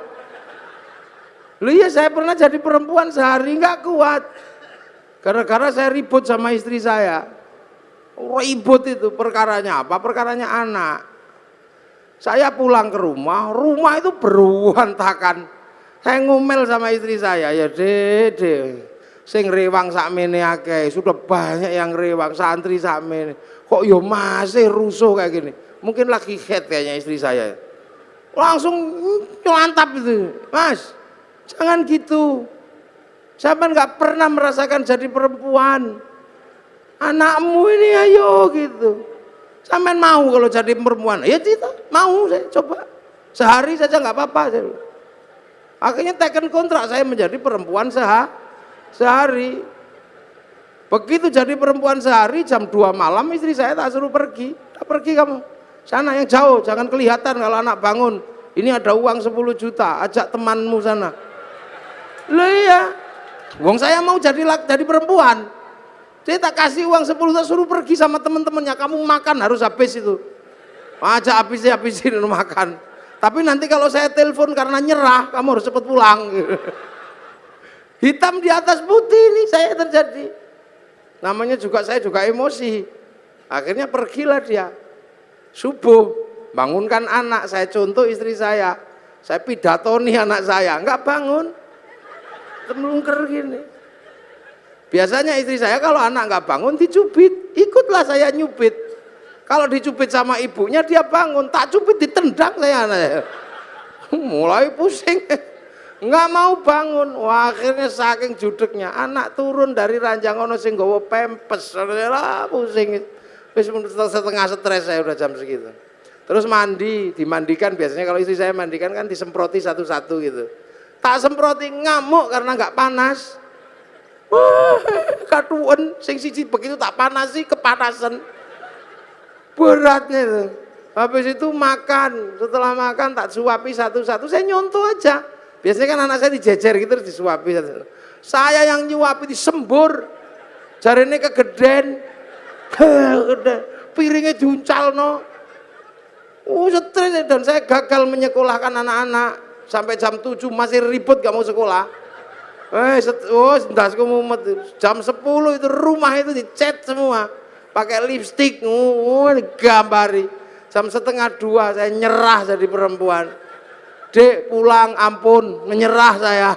Loh iya saya pernah jadi perempuan sehari nggak kuat. Gara-gara saya ribut sama istri saya. Ribut itu perkaranya apa? Perkaranya anak. Saya pulang ke rumah itu berantakan. Saya ngomel sama istri saya, ya dede, sing rewang sakmene akeh, sudah banyak yang rewang santri sakmene. Kok yo masih rusuh kayak gini? Mungkin lagi head kayaknya istri saya. Langsung nyelantap itu, Mas. Jangan gitu. Sampai nggak pernah merasakan jadi perempuan. Anakmu ini ayo gitu. Sampai mau kalau jadi perempuan? Ya tidak, mau saya coba. Sehari saja nggak apa-apa. Akhirnya teken kontrak saya menjadi perempuan sehari. Begitu jadi perempuan sehari jam 2 malam istri saya tak suruh pergi. Tak pergi kamu. Sana yang jauh, jangan kelihatan kalau anak bangun. Ini ada uang 10 juta, ajak temanmu sana. Loh iya. Wong saya mau jadi perempuan. Saya tak kasih uang 10 juta suruh pergi sama teman-temannya. Kamu makan harus habis itu. Ajak habisin makan. Tapi nanti kalau saya telepon karena nyerah, kamu harus cepat pulang. Hitam di atas putih ini saya terjadi. Namanya juga saya juga emosi. Akhirnya pergilah dia. Subuh, bangunkan anak, saya contoh istri saya pidatoni anak saya, enggak bangun, melungker gini. Biasanya istri saya kalau anak enggak bangun dicubit, ikutlah saya nyubit. Kalau dicubit sama ibunya dia bangun, tak cubit ditendang saya anaknya. Mulai pusing, enggak mau bangun. Wah, akhirnya saking judeknya anak turun dari ranjang ono sing nggawa pempes, pusing. Setengah stres saya udah jam segitu. Terus dimandikan biasanya kalau istri saya mandikan kan disemproti satu-satu gitu. Tak semproti ngamuk karena nggak panas. Wah, katuan sing siji begitu tak panas sih kepanasan. Beratnya itu. Habis itu makan, setelah makan tak suapi satu-satu, saya nyontoh aja. Biasanya kan anak saya dijejer gitu terus disuapi satu-satu. Saya yang nyuapi disembur. Jarene kegeden. Piringnya diuncal no. Stres dan saya gagal menyekolahkan anak-anak. Sampai jam 7 masih ribut gak mau sekolah. Ndasku mumet. Jam 10 itu rumah itu dicat semua. Pakai lipstik, digambari. Jam 1:30 saya nyerah jadi perempuan. Dek pulang, ampun, menyerah saya.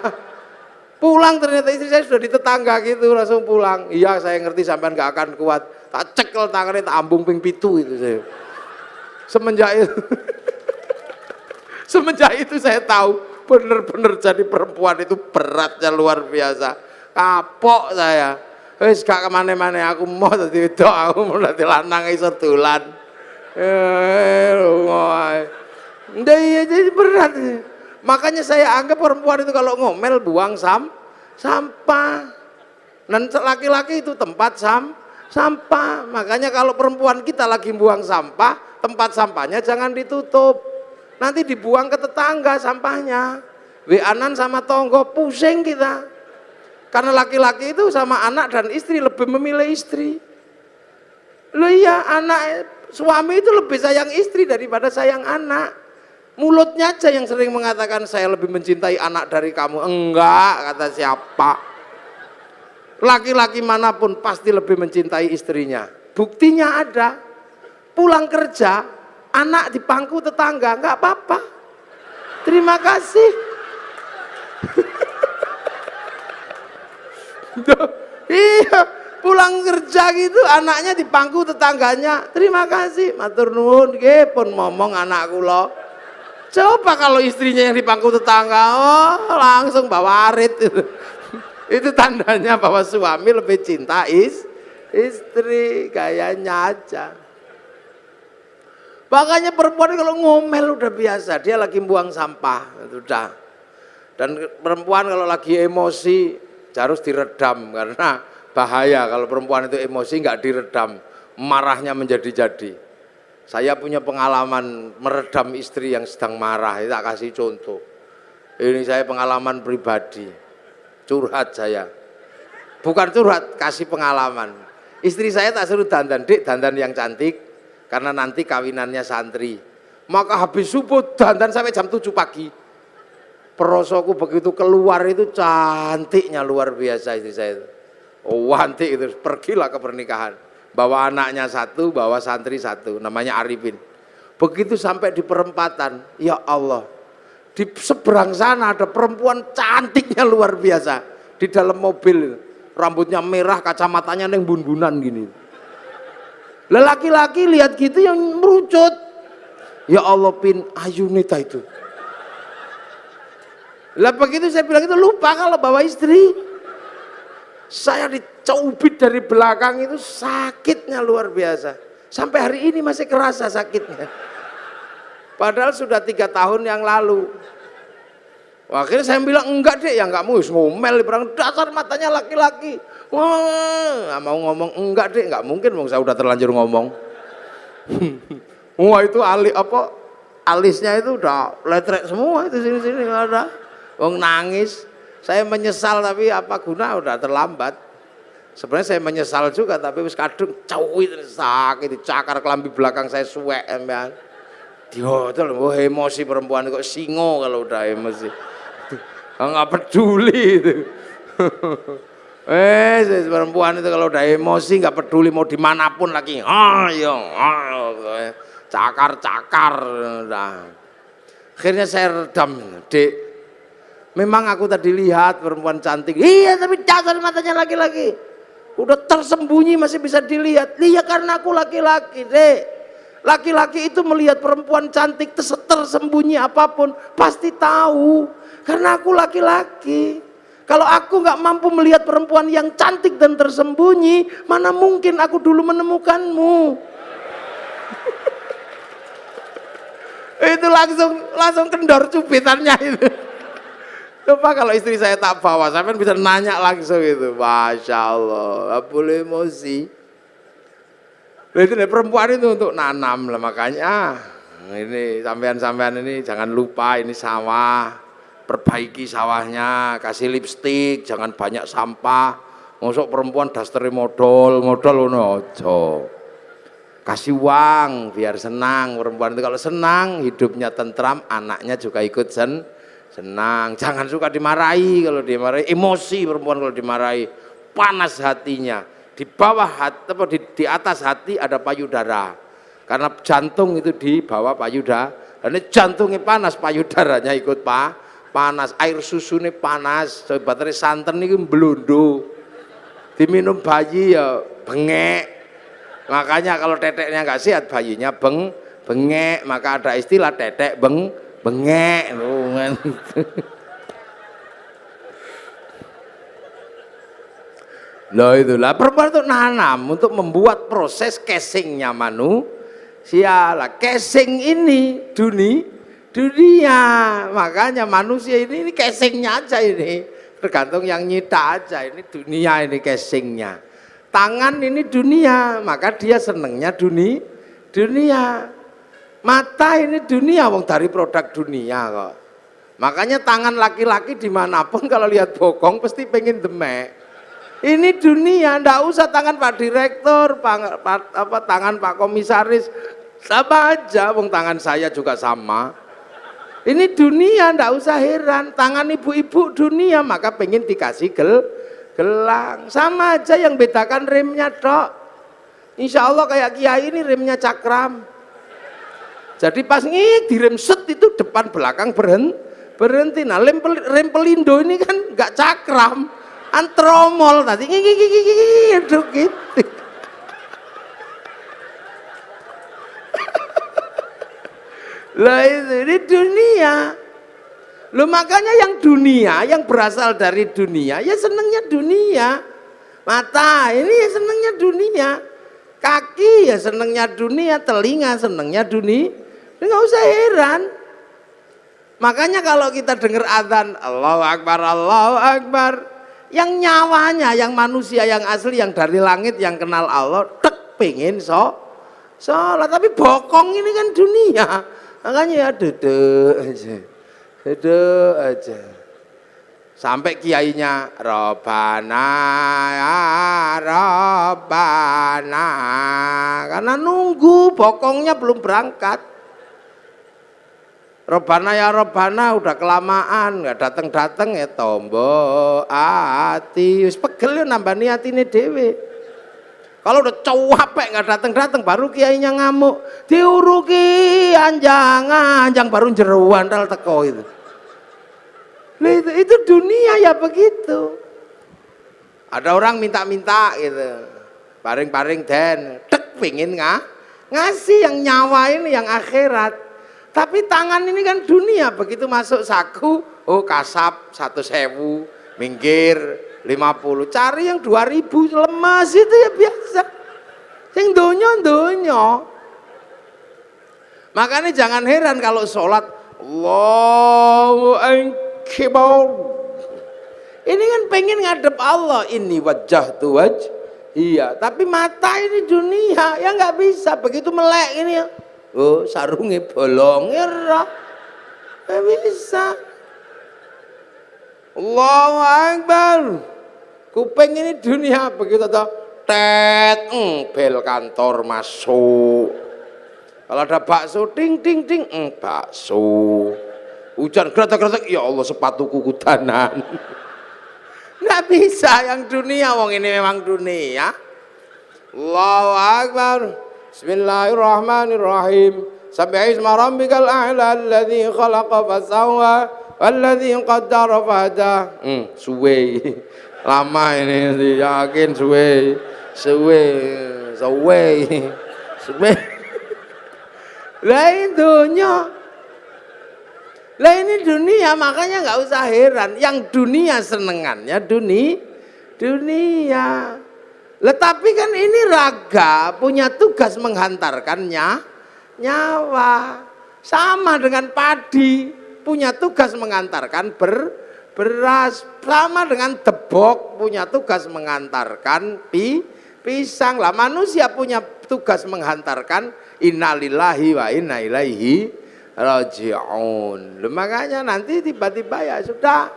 Pulang ternyata istri saya sudah di tetangga gitu, langsung pulang. Iya saya ngerti sampean gak akan kuat. Tak cekel tangannya, tak ambung ping pitu itu saya. Semenjak itu, semenjak itu saya tahu bener-bener jadi perempuan itu beratnya luar biasa. Kapok saya. Wis gak kemana-mana aku mau dadi wedok, aku mau dadi lanang iso dolan. Iya jadi berat. Makanya saya anggap perempuan itu kalau ngomel buang sampah. Dan laki-laki itu tempat sampah. Makanya kalau perempuan kita lagi buang sampah, tempat sampahnya jangan ditutup. Nanti dibuang ke tetangga sampahnya. Weanan sama tonggo pusing kita. Karena laki-laki itu sama anak dan istri lebih memilih istri. Loh iya, suami itu lebih sayang istri daripada sayang anak. Mulutnya aja yang sering mengatakan saya lebih mencintai anak dari kamu. Enggak, kata siapa? Laki-laki manapun pasti lebih mencintai istrinya. Buktinya ada. Pulang kerja, anak di pangku tetangga, enggak apa-apa. Terima kasih. Iya, pulang kerja gitu anaknya di pangku tetangganya. Terima kasih, matur nuwun nggih pun ngomong anak kula. Coba kalau istrinya yang di pangku tetangga, oh langsung bawa arit. Itu tandanya bahwa suami lebih cinta istri, gayanya aja. Makanya perempuan kalau ngomel udah biasa, dia lagi buang sampah, itu udah. Dan perempuan kalau lagi emosi harus diredam karena bahaya kalau perempuan itu emosi nggak diredam, marahnya menjadi-jadi. Saya punya pengalaman meredam istri yang sedang marah, tak kasih contoh. Ini saya pengalaman pribadi, curhat saya. Bukan curhat, kasih pengalaman. Istri saya tak suruh dandan, Dik, dandan yang cantik, karena nanti kawinannya santri. Maka habis subuh dandan sampai jam 7 pagi. Perosoku begitu keluar itu cantiknya luar biasa istri saya itu. Oh cantik itu, pergilah ke pernikahan. Bawa anaknya satu, bawa santri satu, namanya Arifin. Begitu sampai di perempatan, ya Allah, di seberang sana ada perempuan cantiknya luar biasa. Di dalam mobil, rambutnya merah, kacamatanya neng bun-bunan gini. Lelaki-laki lihat gitu yang merucut. Ya Allah Pin, Ayunita itu. Lah begitu saya bilang itu lupa kalau bawa istri. Saya dicubit dari belakang itu sakitnya luar biasa. Sampai hari ini masih kerasa sakitnya. Padahal sudah 3 tahun yang lalu. Akhirnya saya bilang enggak deh, ya enggak mau ngomel berang dasar matanya laki-laki. Wah, mau ngomong enggak deh, enggak mungkin, saya udah terlanjur ngomong. Wah itu alisnya itu udah letrek semua itu sini-sini nggak ada. Wong nangis. Saya menyesal tapi apa guna, udah terlambat. Sebenarnya saya menyesal juga tapi wis kadung cawit sakit dicakar kelambi belakang saya suwek emang. Diodol emosi perempuan kok singo kalau udah emosi. Enggak peduli itu. Perempuan itu kalau udah emosi enggak peduli mau dimanapun lagi. Cakar-cakar udah. Akhirnya saya redam, Dek. Memang aku tadi lihat perempuan cantik. Iya, tapi dasar matanya laki-laki. Udah tersembunyi masih bisa dilihat. Iya karena aku laki-laki, Dek. Laki-laki itu melihat perempuan cantik tersembunyi apapun pasti tahu. Karena aku laki-laki. Kalau aku nggak mampu melihat perempuan yang cantik dan tersembunyi, mana mungkin aku dulu menemukanmu. Itu langsung kendor cubitannya itu. Coba kalau istri saya tak bawa, saya kan bisa nanya langsung itu. Masya Allah, boleh emosi. Itu perempuan itu untuk nanam lah, makanya ini sampean-sampean ini jangan lupa ini sawah, perbaiki sawahnya, kasih lipstik, jangan banyak sampah. Mosok perempuan dastere modal ngono aja. Kasih uang biar senang perempuan itu, kalau senang hidupnya tentram, anaknya juga ikut senang. Jangan suka dimarahi, kalau dimarahi emosi perempuan, kalau dimarahi panas hatinya. Di bawah hati apa di atas hati ada payudara. Karena jantung itu di bawah payudara. Dan jantungnya panas, payudaranya ikut panas. Air susunya panas, sebatere santen ini blondo. Diminum bayi ya bengek. Makanya kalau teteknya nggak sehat, bayinya bengek. Maka ada istilah tetek bengek. Loh itulah perempuan untuk nanam, untuk membuat proses casingnya manusia lah. Casing ini dunia, makanya manusia ini casingnya aja ini, tergantung yang nyita aja. Ini dunia, ini casingnya. Tangan ini dunia, maka dia senengnya dunia. Mata ini dunia, wong dari produk dunia kok. Makanya tangan laki-laki dimanapun kalau lihat bokong pasti pengen demek. Ini dunia, ndak usah tangan Pak Direktur, tangan Pak Komisaris, sama aja, wong tangan saya juga sama. Ini dunia, ndak usah heran. Tangan ibu-ibu dunia, maka pengen dikasih gelang. Sama aja, yang bedakan remnya dok. Insya Allah kayak kiai ini remnya cakram. Jadi pas direm set itu depan belakang berhenti. Nah rem pelindo ini kan nggak cakram. Antromol tadi gitu. Lah ini dunia. Loh makanya yang dunia, yang berasal dari dunia, ya senengnya dunia. Mata ini ya senengnya dunia. Kaki ya senengnya dunia, telinga senengnya dunia. Nggak usah heran. Makanya kalau kita dengar adzan Allahu Akbar, Allahu Akbar, yang nyawanya, yang manusia, yang asli, yang dari langit, yang kenal Allah, tek pengen sholat. Tapi bokong ini kan dunia, makanya ya duduk aja. Sampai kiainya Robbana ya Robbana, karena nunggu bokongnya belum berangkat. Robbana ya Robbana udah kelamaan nggak dateng ya tombo ati wis pegel yo nambani atine dhewe. Kalau udah capek nggak dateng baru kiainya ngamuk, diuruki anjang baru jeruan dal teko itu. Itu dunia ya begitu. Ada orang minta gitu, paring den, tek pingin ngasih yang nyawa ini, yang akhirat. Tapi tangan ini kan dunia, begitu masuk saku, oh kasap 1.000, minggir 50, cari yang 2.000, lemas itu ya biasa. Yang donyo. Makanya jangan heran kalau sholat, Allahu Akbar. Ini kan pengen ngadep Allah, ini wajah tu iya. Tapi mata ini dunia, ya nggak bisa, begitu melek ini ya. Oh, sarungnya bolong ya, bisa. Allahu Akbar. Kuping ini dunia, begitu toh tet, bel kantor masuk. Kalau ada bakso, ting, bakso. Hujan kretek, ya Allah sepatuku kudanan. Nggak bisa yang dunia, wong ini memang dunia. Allahu Akbar. Bismillahirrahmanirrahim. Sabbihisma rabbikal a'la alladzi khalaqa fasawwa walladzi qaddara fahada. Suwe. Lama ini yakin suwe. Lah ini dunia, makanya nggak usah heran. Yang dunia senengannya dunia. Tapi kan ini raga punya tugas menghantarkannya nyawa. Sama dengan padi punya tugas mengantarkan beras. Sama dengan debok punya tugas mengantarkan pisang. Lah manusia punya tugas menghantarkan innalillahi wa inna ilaihi raji'un. Makanya nanti tiba-tiba ya sudah,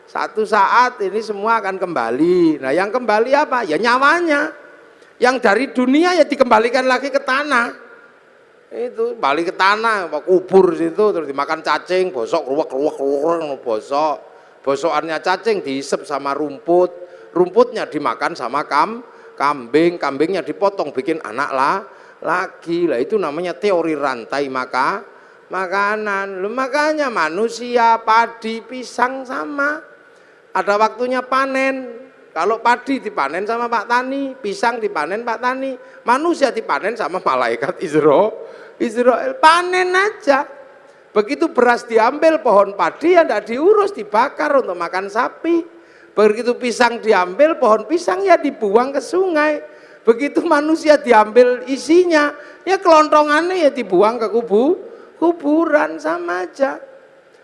satu saat ini semua akan kembali. Nah yang kembali apa? Ya nyawanya. Yang dari dunia ya dikembalikan lagi ke tanah. Itu balik ke tanah, kubur situ, terus dimakan cacing, bosok, ruwak, bosok. Bosokannya cacing dihisap sama rumput, rumputnya dimakan sama kambing, kambingnya dipotong bikin anak lagi. Lah itu namanya teori rantai makanan. Makanya manusia, padi, pisang sama. Ada waktunya panen. Kalau padi dipanen sama Pak Tani, pisang dipanen Pak Tani, manusia dipanen sama malaikat Israel, panen aja. Begitu beras diambil pohon padi ya tidak diurus, dibakar untuk makan sapi. Begitu pisang diambil pohon pisang ya dibuang ke sungai. Begitu manusia diambil isinya, ya kelontongannya ya dibuang ke kuburan, sama aja.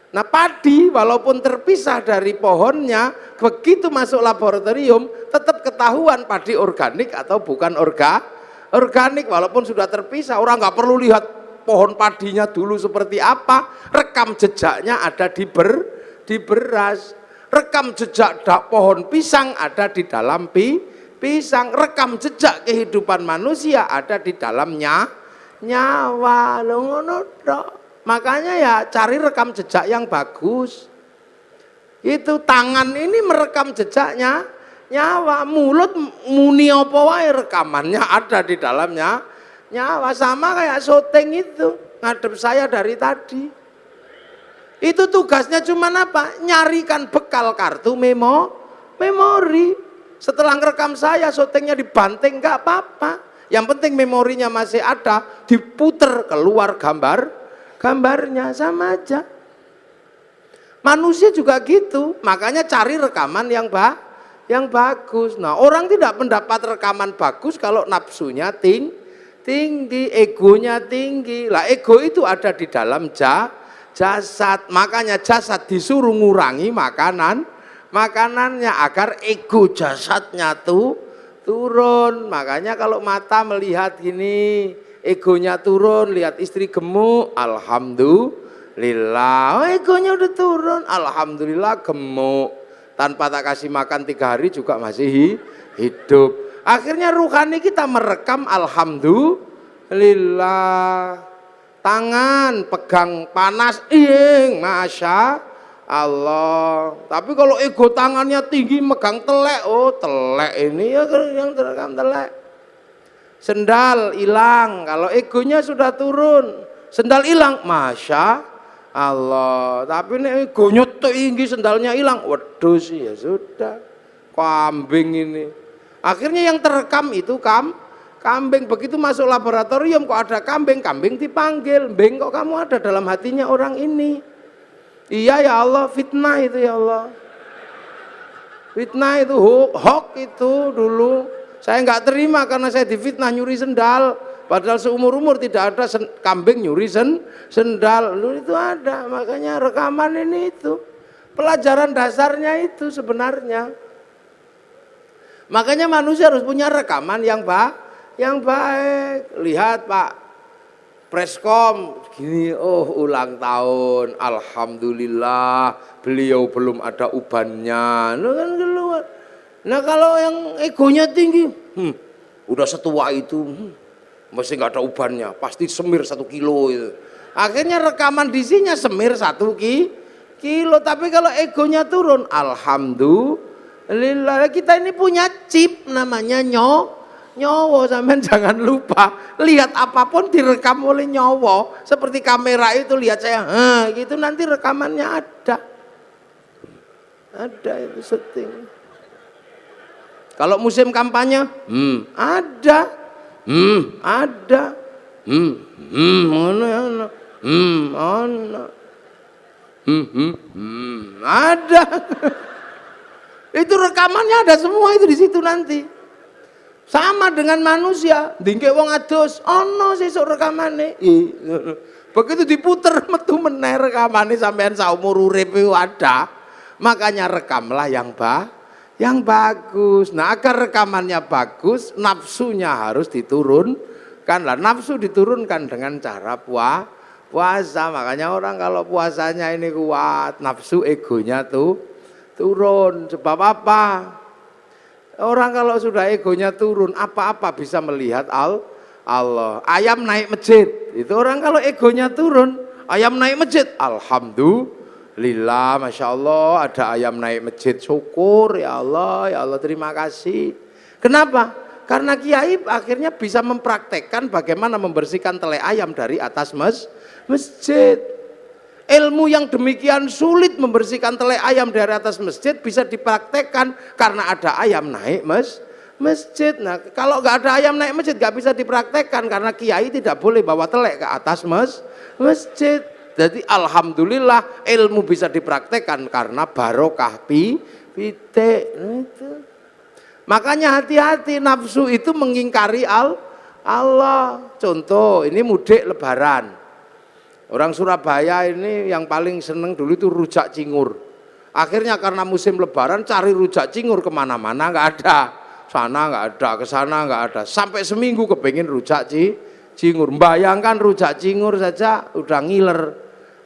Nah padi walaupun terpisah dari pohonnya, begitu masuk laboratorium tetap ketahuan padi organik atau bukan organik walaupun sudah terpisah. Orang nggak perlu lihat pohon padinya dulu seperti apa, rekam jejaknya ada di beras, rekam jejak pohon pisang ada di dalam pisang, rekam jejak kehidupan manusia ada di dalamnya nyawa. Makanya ya cari rekam jejak yang bagus. Itu tangan ini merekam jejaknya nyawa, mulut muni apa wae rekamannya ada di dalamnya nyawa. Sama kayak syuting itu, ngadep saya dari tadi. Itu tugasnya cuman apa? Nyarikan bekal kartu memori. Setelah ngerekam saya, syutingnya dibanting nggak apa-apa. Yang penting memorinya masih ada, diputer keluar gambarnya, sama aja. Manusia juga gitu, makanya cari rekaman yang bagus. Nah, orang tidak mendapat rekaman bagus kalau nafsunya tinggi, egonya tinggi. Lah ego itu ada di dalam jasad, makanya jasad disuruh ngurangi makanannya agar ego jasadnya turun. Makanya kalau mata melihat gini, egonya turun, lihat istri gemuk, alhamdulillah, egonya udah turun, alhamdulillah gemuk, tanpa tak kasih makan 3 hari juga masih hidup. Akhirnya ruhani kita merekam alhamdulillah. Tangan pegang panas, masya Allah. Tapi kalau ego tangannya tinggi megang telek, oh telek ini ya yang terekam telek. Sendal hilang, kalau egonya sudah turun, sendal hilang, masya Allah. Tapi ini egonya tinggi, sendalnya hilang, waduh sih ya sudah, kambing ini. Akhirnya yang terekam itu kambing. Begitu masuk laboratorium kok ada kambing dipanggil, "Beng, kok kamu ada dalam hatinya orang ini?" "Iya ya Allah, fitnah itu ya Allah." Fitnah itu hoax itu dulu. Saya nggak terima karena saya difitnah nyuri sendal. Padahal seumur-umur tidak ada kambing nyuri sendal. Lu itu ada, makanya rekaman ini itu. Pelajaran dasarnya itu sebenarnya. Makanya manusia harus punya rekaman yang baik. Lihat Pak Preskom gini, oh ulang tahun, alhamdulillah beliau belum ada ubannya. Lu kan keluar. Nah kalau yang egonya tinggi, udah setua itu, masih nggak ada ubannya, pasti semir 1 kilo itu. Akhirnya rekaman disinya semir 1 kilo. Tapi kalau egonya turun, alhamdulillah. Kita ini punya chip namanya nyowo, sampean jangan lupa. Lihat apapun direkam oleh nyowo. Seperti kamera itu, lihat saya, gitu nanti rekamannya ada. Ada itu syuting. Kalau musim kampanye, ada, ada, ada. Itu rekamannya ada semua itu di situ nanti. Sama dengan manusia, dingke wong adus, ono sesuk rekamane. Begitu diputer metu meneh rekamane sampean saumur urip ada. Makanya rekamlah yang bagus. Nah, agar rekamannya bagus, nafsunya harus Kan lah nafsu diturunkan dengan cara puasa. Makanya orang kalau puasanya ini kuat, nafsu egonya tuh turun. Sebab apa? Orang kalau sudah egonya turun, apa-apa bisa melihat Allah. Ayam naik masjid, itu orang kalau egonya turun, ayam naik masjid, alhamdulillah, masya Allah ada ayam naik masjid, syukur ya Allah terima kasih. Kenapa? Karena kiai akhirnya bisa mempraktekkan bagaimana membersihkan tele ayam dari atas masjid. Ilmu yang demikian sulit membersihkan tele ayam dari atas masjid bisa dipraktekkan karena ada ayam naik masjid. Nah, kalau nggak ada ayam naik masjid nggak bisa dipraktekkan karena kiai tidak boleh bawa telek ke atas masjid. Jadi alhamdulillah ilmu bisa dipraktekkan karena barokah pite. Makanya hati-hati, nafsu itu mengingkari Allah. Contoh, ini mudik lebaran. Orang Surabaya ini yang paling seneng dulu itu rujak cingur. Akhirnya karena musim lebaran cari rujak cingur kemana-mana nggak ada. Sana nggak ada, ke sana nggak ada. Sampai seminggu kepengen rujak cingur. Bayangkan rujak cingur saja udah ngiler.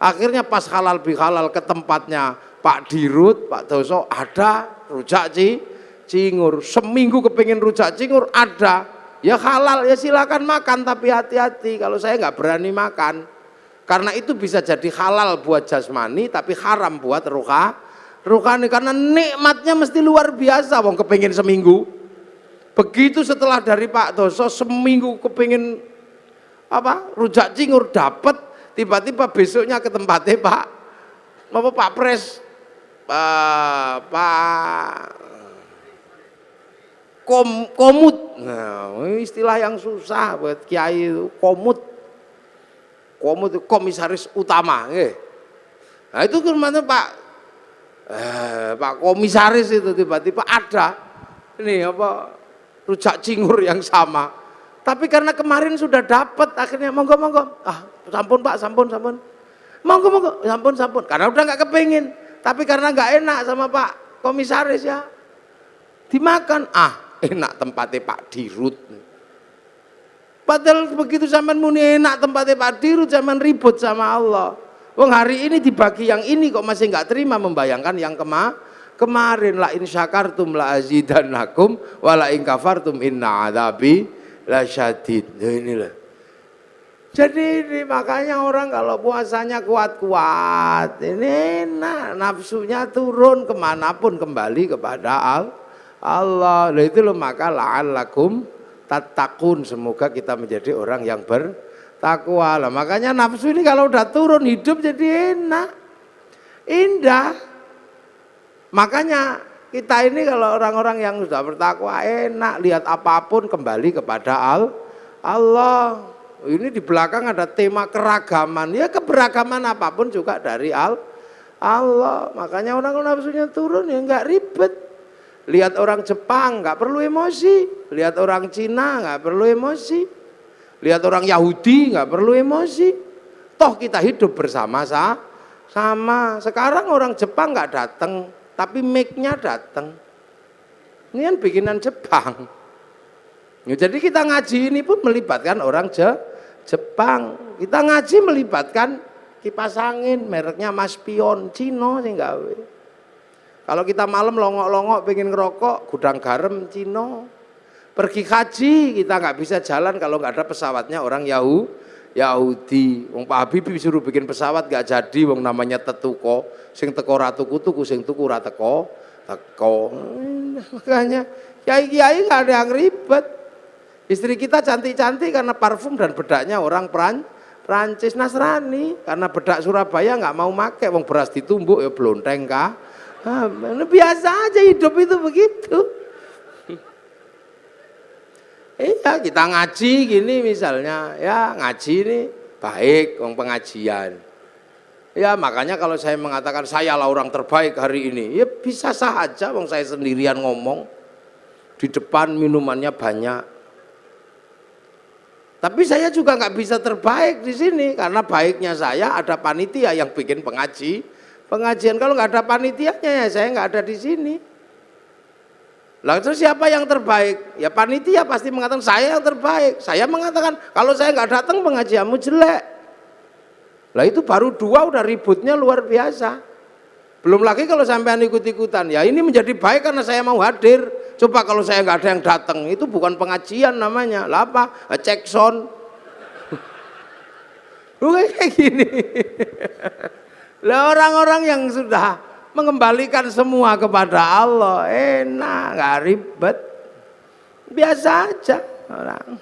Akhirnya pas halal bihalal ke tempatnya Pak Dirut, Pak Doso, ada rujak cingur. Seminggu kepengen rujak cingur ada. Ya halal, ya silakan makan tapi hati-hati. Kalau saya nggak berani makan. Karena itu bisa jadi halal buat jasmani tapi haram buat rohani karena nikmatnya mesti luar biasa. Wong kepengin seminggu. Begitu setelah dari Pak Doso seminggu kepengin rujak cingur dapat, tiba-tiba besoknya ke tempatnya Pak Pres, Pak komut. Nah, istilah yang susah buat kiai itu komut itu komisaris utama. Nah itu kemana Pak komisaris itu tiba-tiba ada ini rujak cingur yang sama. Tapi karena kemarin sudah dapat akhirnya monggo. Sampun Pak, sampun. Monggo, sampun. Karena udah nggak kepengin. Tapi karena nggak enak sama Pak komisaris ya dimakan. Enak tempatnya Pak Dirut. Padahal begitu zaman muni enak tempatnya Pak Dirut, zaman ribut sama Allah. Wong hari ini dibagi yang ini kok masih nggak terima membayangkan yang kemarin. La in syakartum la azidannakum wa la in kafartum inna adzabi lasyadid. Nah inilah. Jadi ini makanya orang kalau puasanya kuat-kuat, ini nafsunya turun kemanapun kembali kepada Allah. Nah itu loh maka la'allakum tattaqun, semoga kita menjadi orang yang bertakwa. Lah makanya nafsu ini kalau udah turun hidup jadi enak, indah. Makanya kita ini kalau orang-orang yang sudah bertakwa enak, lihat apapun kembali kepada Allah. Ini di belakang ada tema keragaman, ya keberagaman apapun juga dari Allah. Makanya orang nafsunya turun ya nggak ribet. Lihat orang Jepang nggak perlu emosi, lihat orang Cina nggak perlu emosi, lihat orang Yahudi nggak perlu emosi. Toh kita hidup bersama-sama. Sekarang orang Jepang nggak datang, tapi mic-nya datang. Ini kan bikinan Jepang. Ya, jadi kita ngaji ini pun melibatkan orang Jepang. Kita ngaji melibatkan kipas angin mereknya Mas Pion, Cino sih gawe. Kalau kita malam longok-longok pengen ngerokok, gudang garam Cino. Pergi haji kita nggak bisa jalan kalau nggak ada pesawatnya orang Yahudi. Wong Pak Habibie disuruh bikin pesawat nggak jadi, wong namanya tetuko. Sing teko tuku, sing tuku ra teko. Makanya kiai-kiai nggak ada yang ribet. Istri kita cantik-cantik karena parfum dan bedaknya orang Prancis. Nasrani karena bedak Surabaya nggak mau make, wong beras ditumbuk ya blonteng kah. Biasa aja hidup itu begitu. Iya kita ngaji gini misalnya, ya ngaji ini baik, wong pengajian. Ya makanya kalau saya mengatakan saya lah orang terbaik hari ini, ya bisa saja, wong saya sendirian ngomong di depan minumannya banyak. Tapi saya juga nggak bisa terbaik di sini karena baiknya saya ada panitia yang bikin pengajian. Kalau nggak ada panitianya ya saya nggak ada di sini. Lah terus siapa yang terbaik? Ya panitia pasti mengatakan saya yang terbaik. Saya mengatakan kalau saya nggak datang pengajianmu jelek. Lah itu baru 2 udah ributnya luar biasa. Belum lagi kalau sampean ikut-ikutan. Ya ini menjadi baik karena saya mau hadir. Coba kalau saya nggak ada yang datang, itu bukan pengajian namanya. Lah apa? Cek sound. Bukan kayak gini. Lah orang-orang yang sudah mengembalikan semua kepada Allah, enak, nggak ribet, biasa aja orang.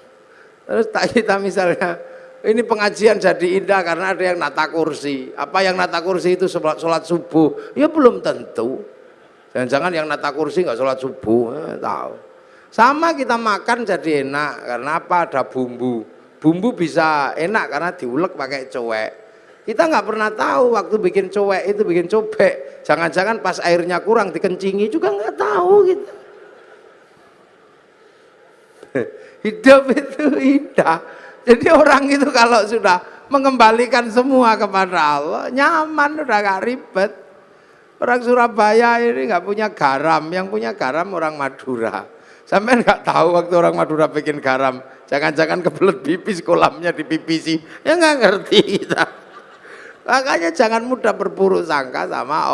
Terus kita misalnya, ini pengajian jadi indah karena ada yang nata kursi. Apa yang nata kursi itu sholat subuh? Ya belum tentu. Jangan-jangan yang nata kursi nggak sholat subuh, tahu. Sama kita makan jadi enak karena apa? Ada bumbu. Bumbu bisa enak karena diulek pakai cowek. Kita nggak pernah tahu waktu bikin cowek itu bikin cobek. Jangan-jangan pas airnya kurang dikencingi juga nggak tahu gitu. Hidup itu indah. Jadi orang itu kalau sudah mengembalikan semua kepada Allah, nyaman, udah nggak ribet. Orang Surabaya ini nggak punya garam, yang punya garam orang Madura. Sampai nggak tahu waktu orang Madura bikin garam, jangan-jangan kebelet pipis kolamnya dipipisi, ya nggak ngerti kita. Makanya jangan mudah berburuk sangka sama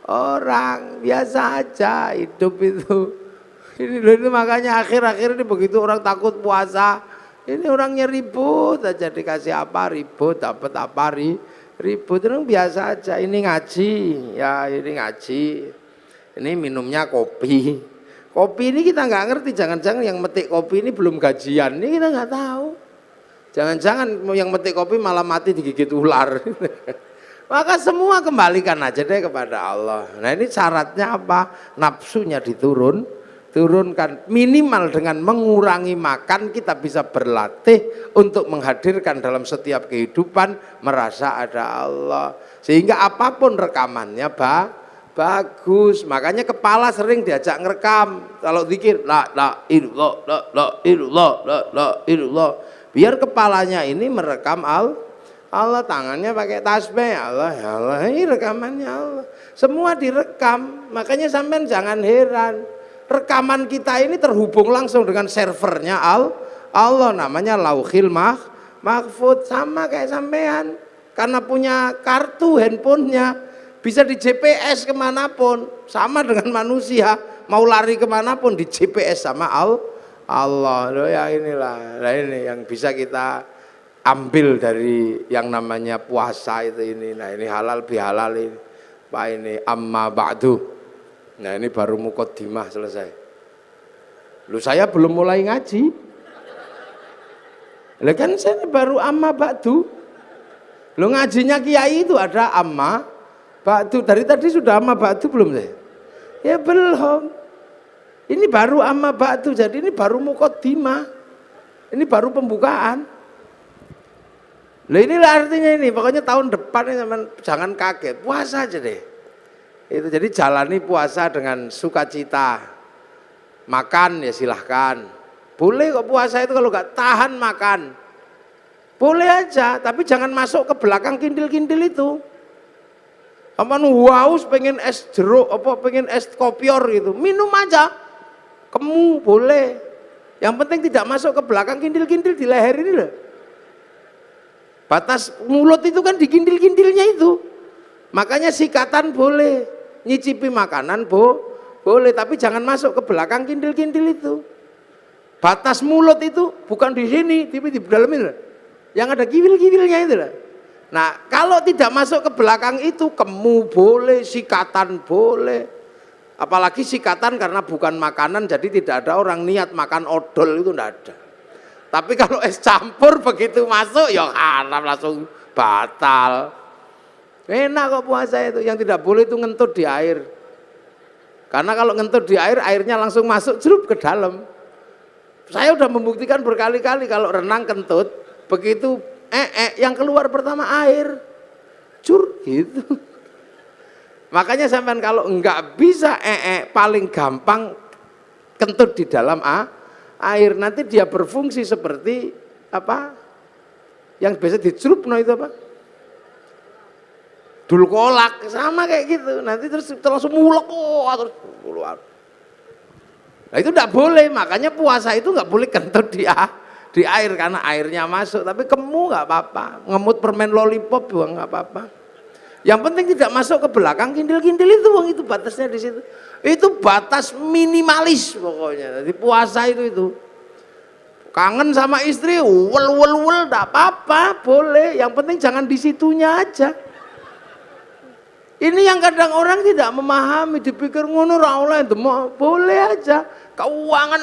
orang, biasa aja hidup itu. Ini makanya akhir-akhir ini begitu orang takut puasa, ini orangnya ribut aja, dikasih apa ribut, dapat apa ribut, itu biasa aja. Ini ngaji, ya ini ngaji, ini minumnya kopi. Kopi ini kita nggak ngerti, jangan-jangan yang metik kopi ini belum gajian, ini kita nggak tahu. Jangan-jangan yang metik kopi malah mati digigit ular. Maka semua kembalikan aja deh kepada Allah. Nah ini syaratnya apa? Nafsunya turunkan. Minimal dengan mengurangi makan kita bisa berlatih untuk menghadirkan dalam setiap kehidupan merasa ada Allah. Sehingga apapun rekamannya bagus. Makanya kepala sering diajak ngerekam. Kalau zikir la ilallah. Biar kepalanya ini merekam Allah, tangannya pakai tasbih, Allah, ini rekamannya Allah. Semua direkam, makanya sampean jangan heran. Rekaman kita ini terhubung langsung dengan servernya Allah, namanya Lauhil Mahfud, sama kayak sampean. Karena punya kartu handphonenya, bisa di GPS kemanapun, sama dengan manusia, mau lari kemanapun di GPS sama Allah. Loh ya inilah, nah ini yang bisa kita ambil dari yang namanya puasa itu ini. Nah ini halal bihalal ini. Pak ini amma ba'du. Nah ini baru muqaddimah selesai. Lu saya belum mulai ngaji. Lah kan saya baru amma ba'du. Lu ngajinya kiai itu ada amma ba'du. Dari tadi sudah amma ba'du belum saya? Ya belum. Ini baru amma ba'du, jadi ini baru muqaddimah. Ini baru pembukaan. Lah inilah artinya ini, pokoknya tahun depan ini jangan kaget, puasa aja deh. Itu jadi jalani puasa dengan sukacita. Makan ya silahkan. Boleh kok puasa itu kalau nggak tahan makan. Boleh aja, tapi jangan masuk ke belakang kindil-kindil itu. Kapan haus pengen es jeruk, pengen es kopior gitu, minum aja. Kamu boleh. Yang penting tidak masuk ke belakang kindil-kindil di leher ini loh. Batas mulut itu kan di kindil-kindilnya itu. Makanya sikatan boleh, nyicipi makanan boleh, tapi jangan masuk ke belakang kindil-kindil itu. Batas mulut itu bukan di sini, tapi di dalam ini loh. Yang ada kiwil-kiwilnya itu loh. Nah, kalau tidak masuk ke belakang itu, kemu boleh, sikatan boleh. Apalagi sikatan karena bukan makanan, jadi tidak ada orang niat makan odol, itu tidak ada. Tapi kalau es campur begitu masuk ya haram, langsung batal. Enak kok puasa itu. Yang tidak boleh itu ngentut di air. Karena kalau ngentut di air, airnya langsung masuk jerup ke dalam. Saya udah membuktikan berkali-kali kalau renang kentut, begitu yang keluar pertama air. Cur gitu. Makanya sampean kalau enggak bisa paling gampang kentut di dalam air, nanti dia berfungsi seperti apa? Yang biasa dicelup itu apa? Dul kolak, sama kayak gitu. Nanti terus langsung mulek terus keluar. Nah itu tidak boleh, makanya puasa itu nggak boleh kentut di air karena airnya masuk. Tapi kamu nggak apa-apa, ngemut permen lollipop juga nggak apa-apa. Yang penting tidak masuk ke belakang kintil-kintil itu batasnya di situ. Itu batas minimalis pokoknya. Jadi puasa itu. Kangen sama istri, wel enggak apa-apa, boleh. Yang penting jangan di situnya aja. Ini yang kadang orang tidak memahami, dipikir ngono ra oleh, boleh aja. Keuangan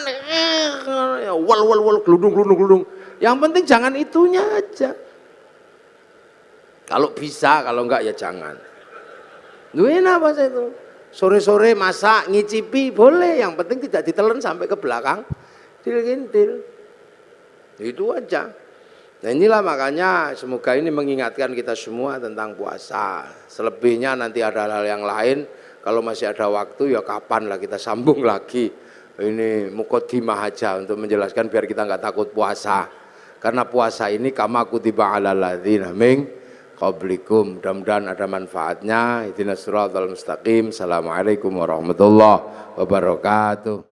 ya wel gludung. Yang penting jangan itunya aja. Kalau bisa, kalau enggak ya jangan. Duit apa sih itu? Sore-sore masak, ngicipi boleh, yang penting tidak ditelan sampai ke belakang. Kintil. Itu aja. Nah inilah makanya semoga ini mengingatkan kita semua tentang puasa. Selebihnya nanti ada hal-hal yang lain, kalau masih ada waktu ya kapan lah kita sambung lagi. Ini muqaddimah aja untuk menjelaskan biar kita nggak takut puasa. Karena puasa ini kama kutiba alal ladzina min qablikum. Mudah-mudahan ada manfaatnya. Ihdinas siratal mustaqim. Assalamualaikum warahmatullahi wabarakatuh.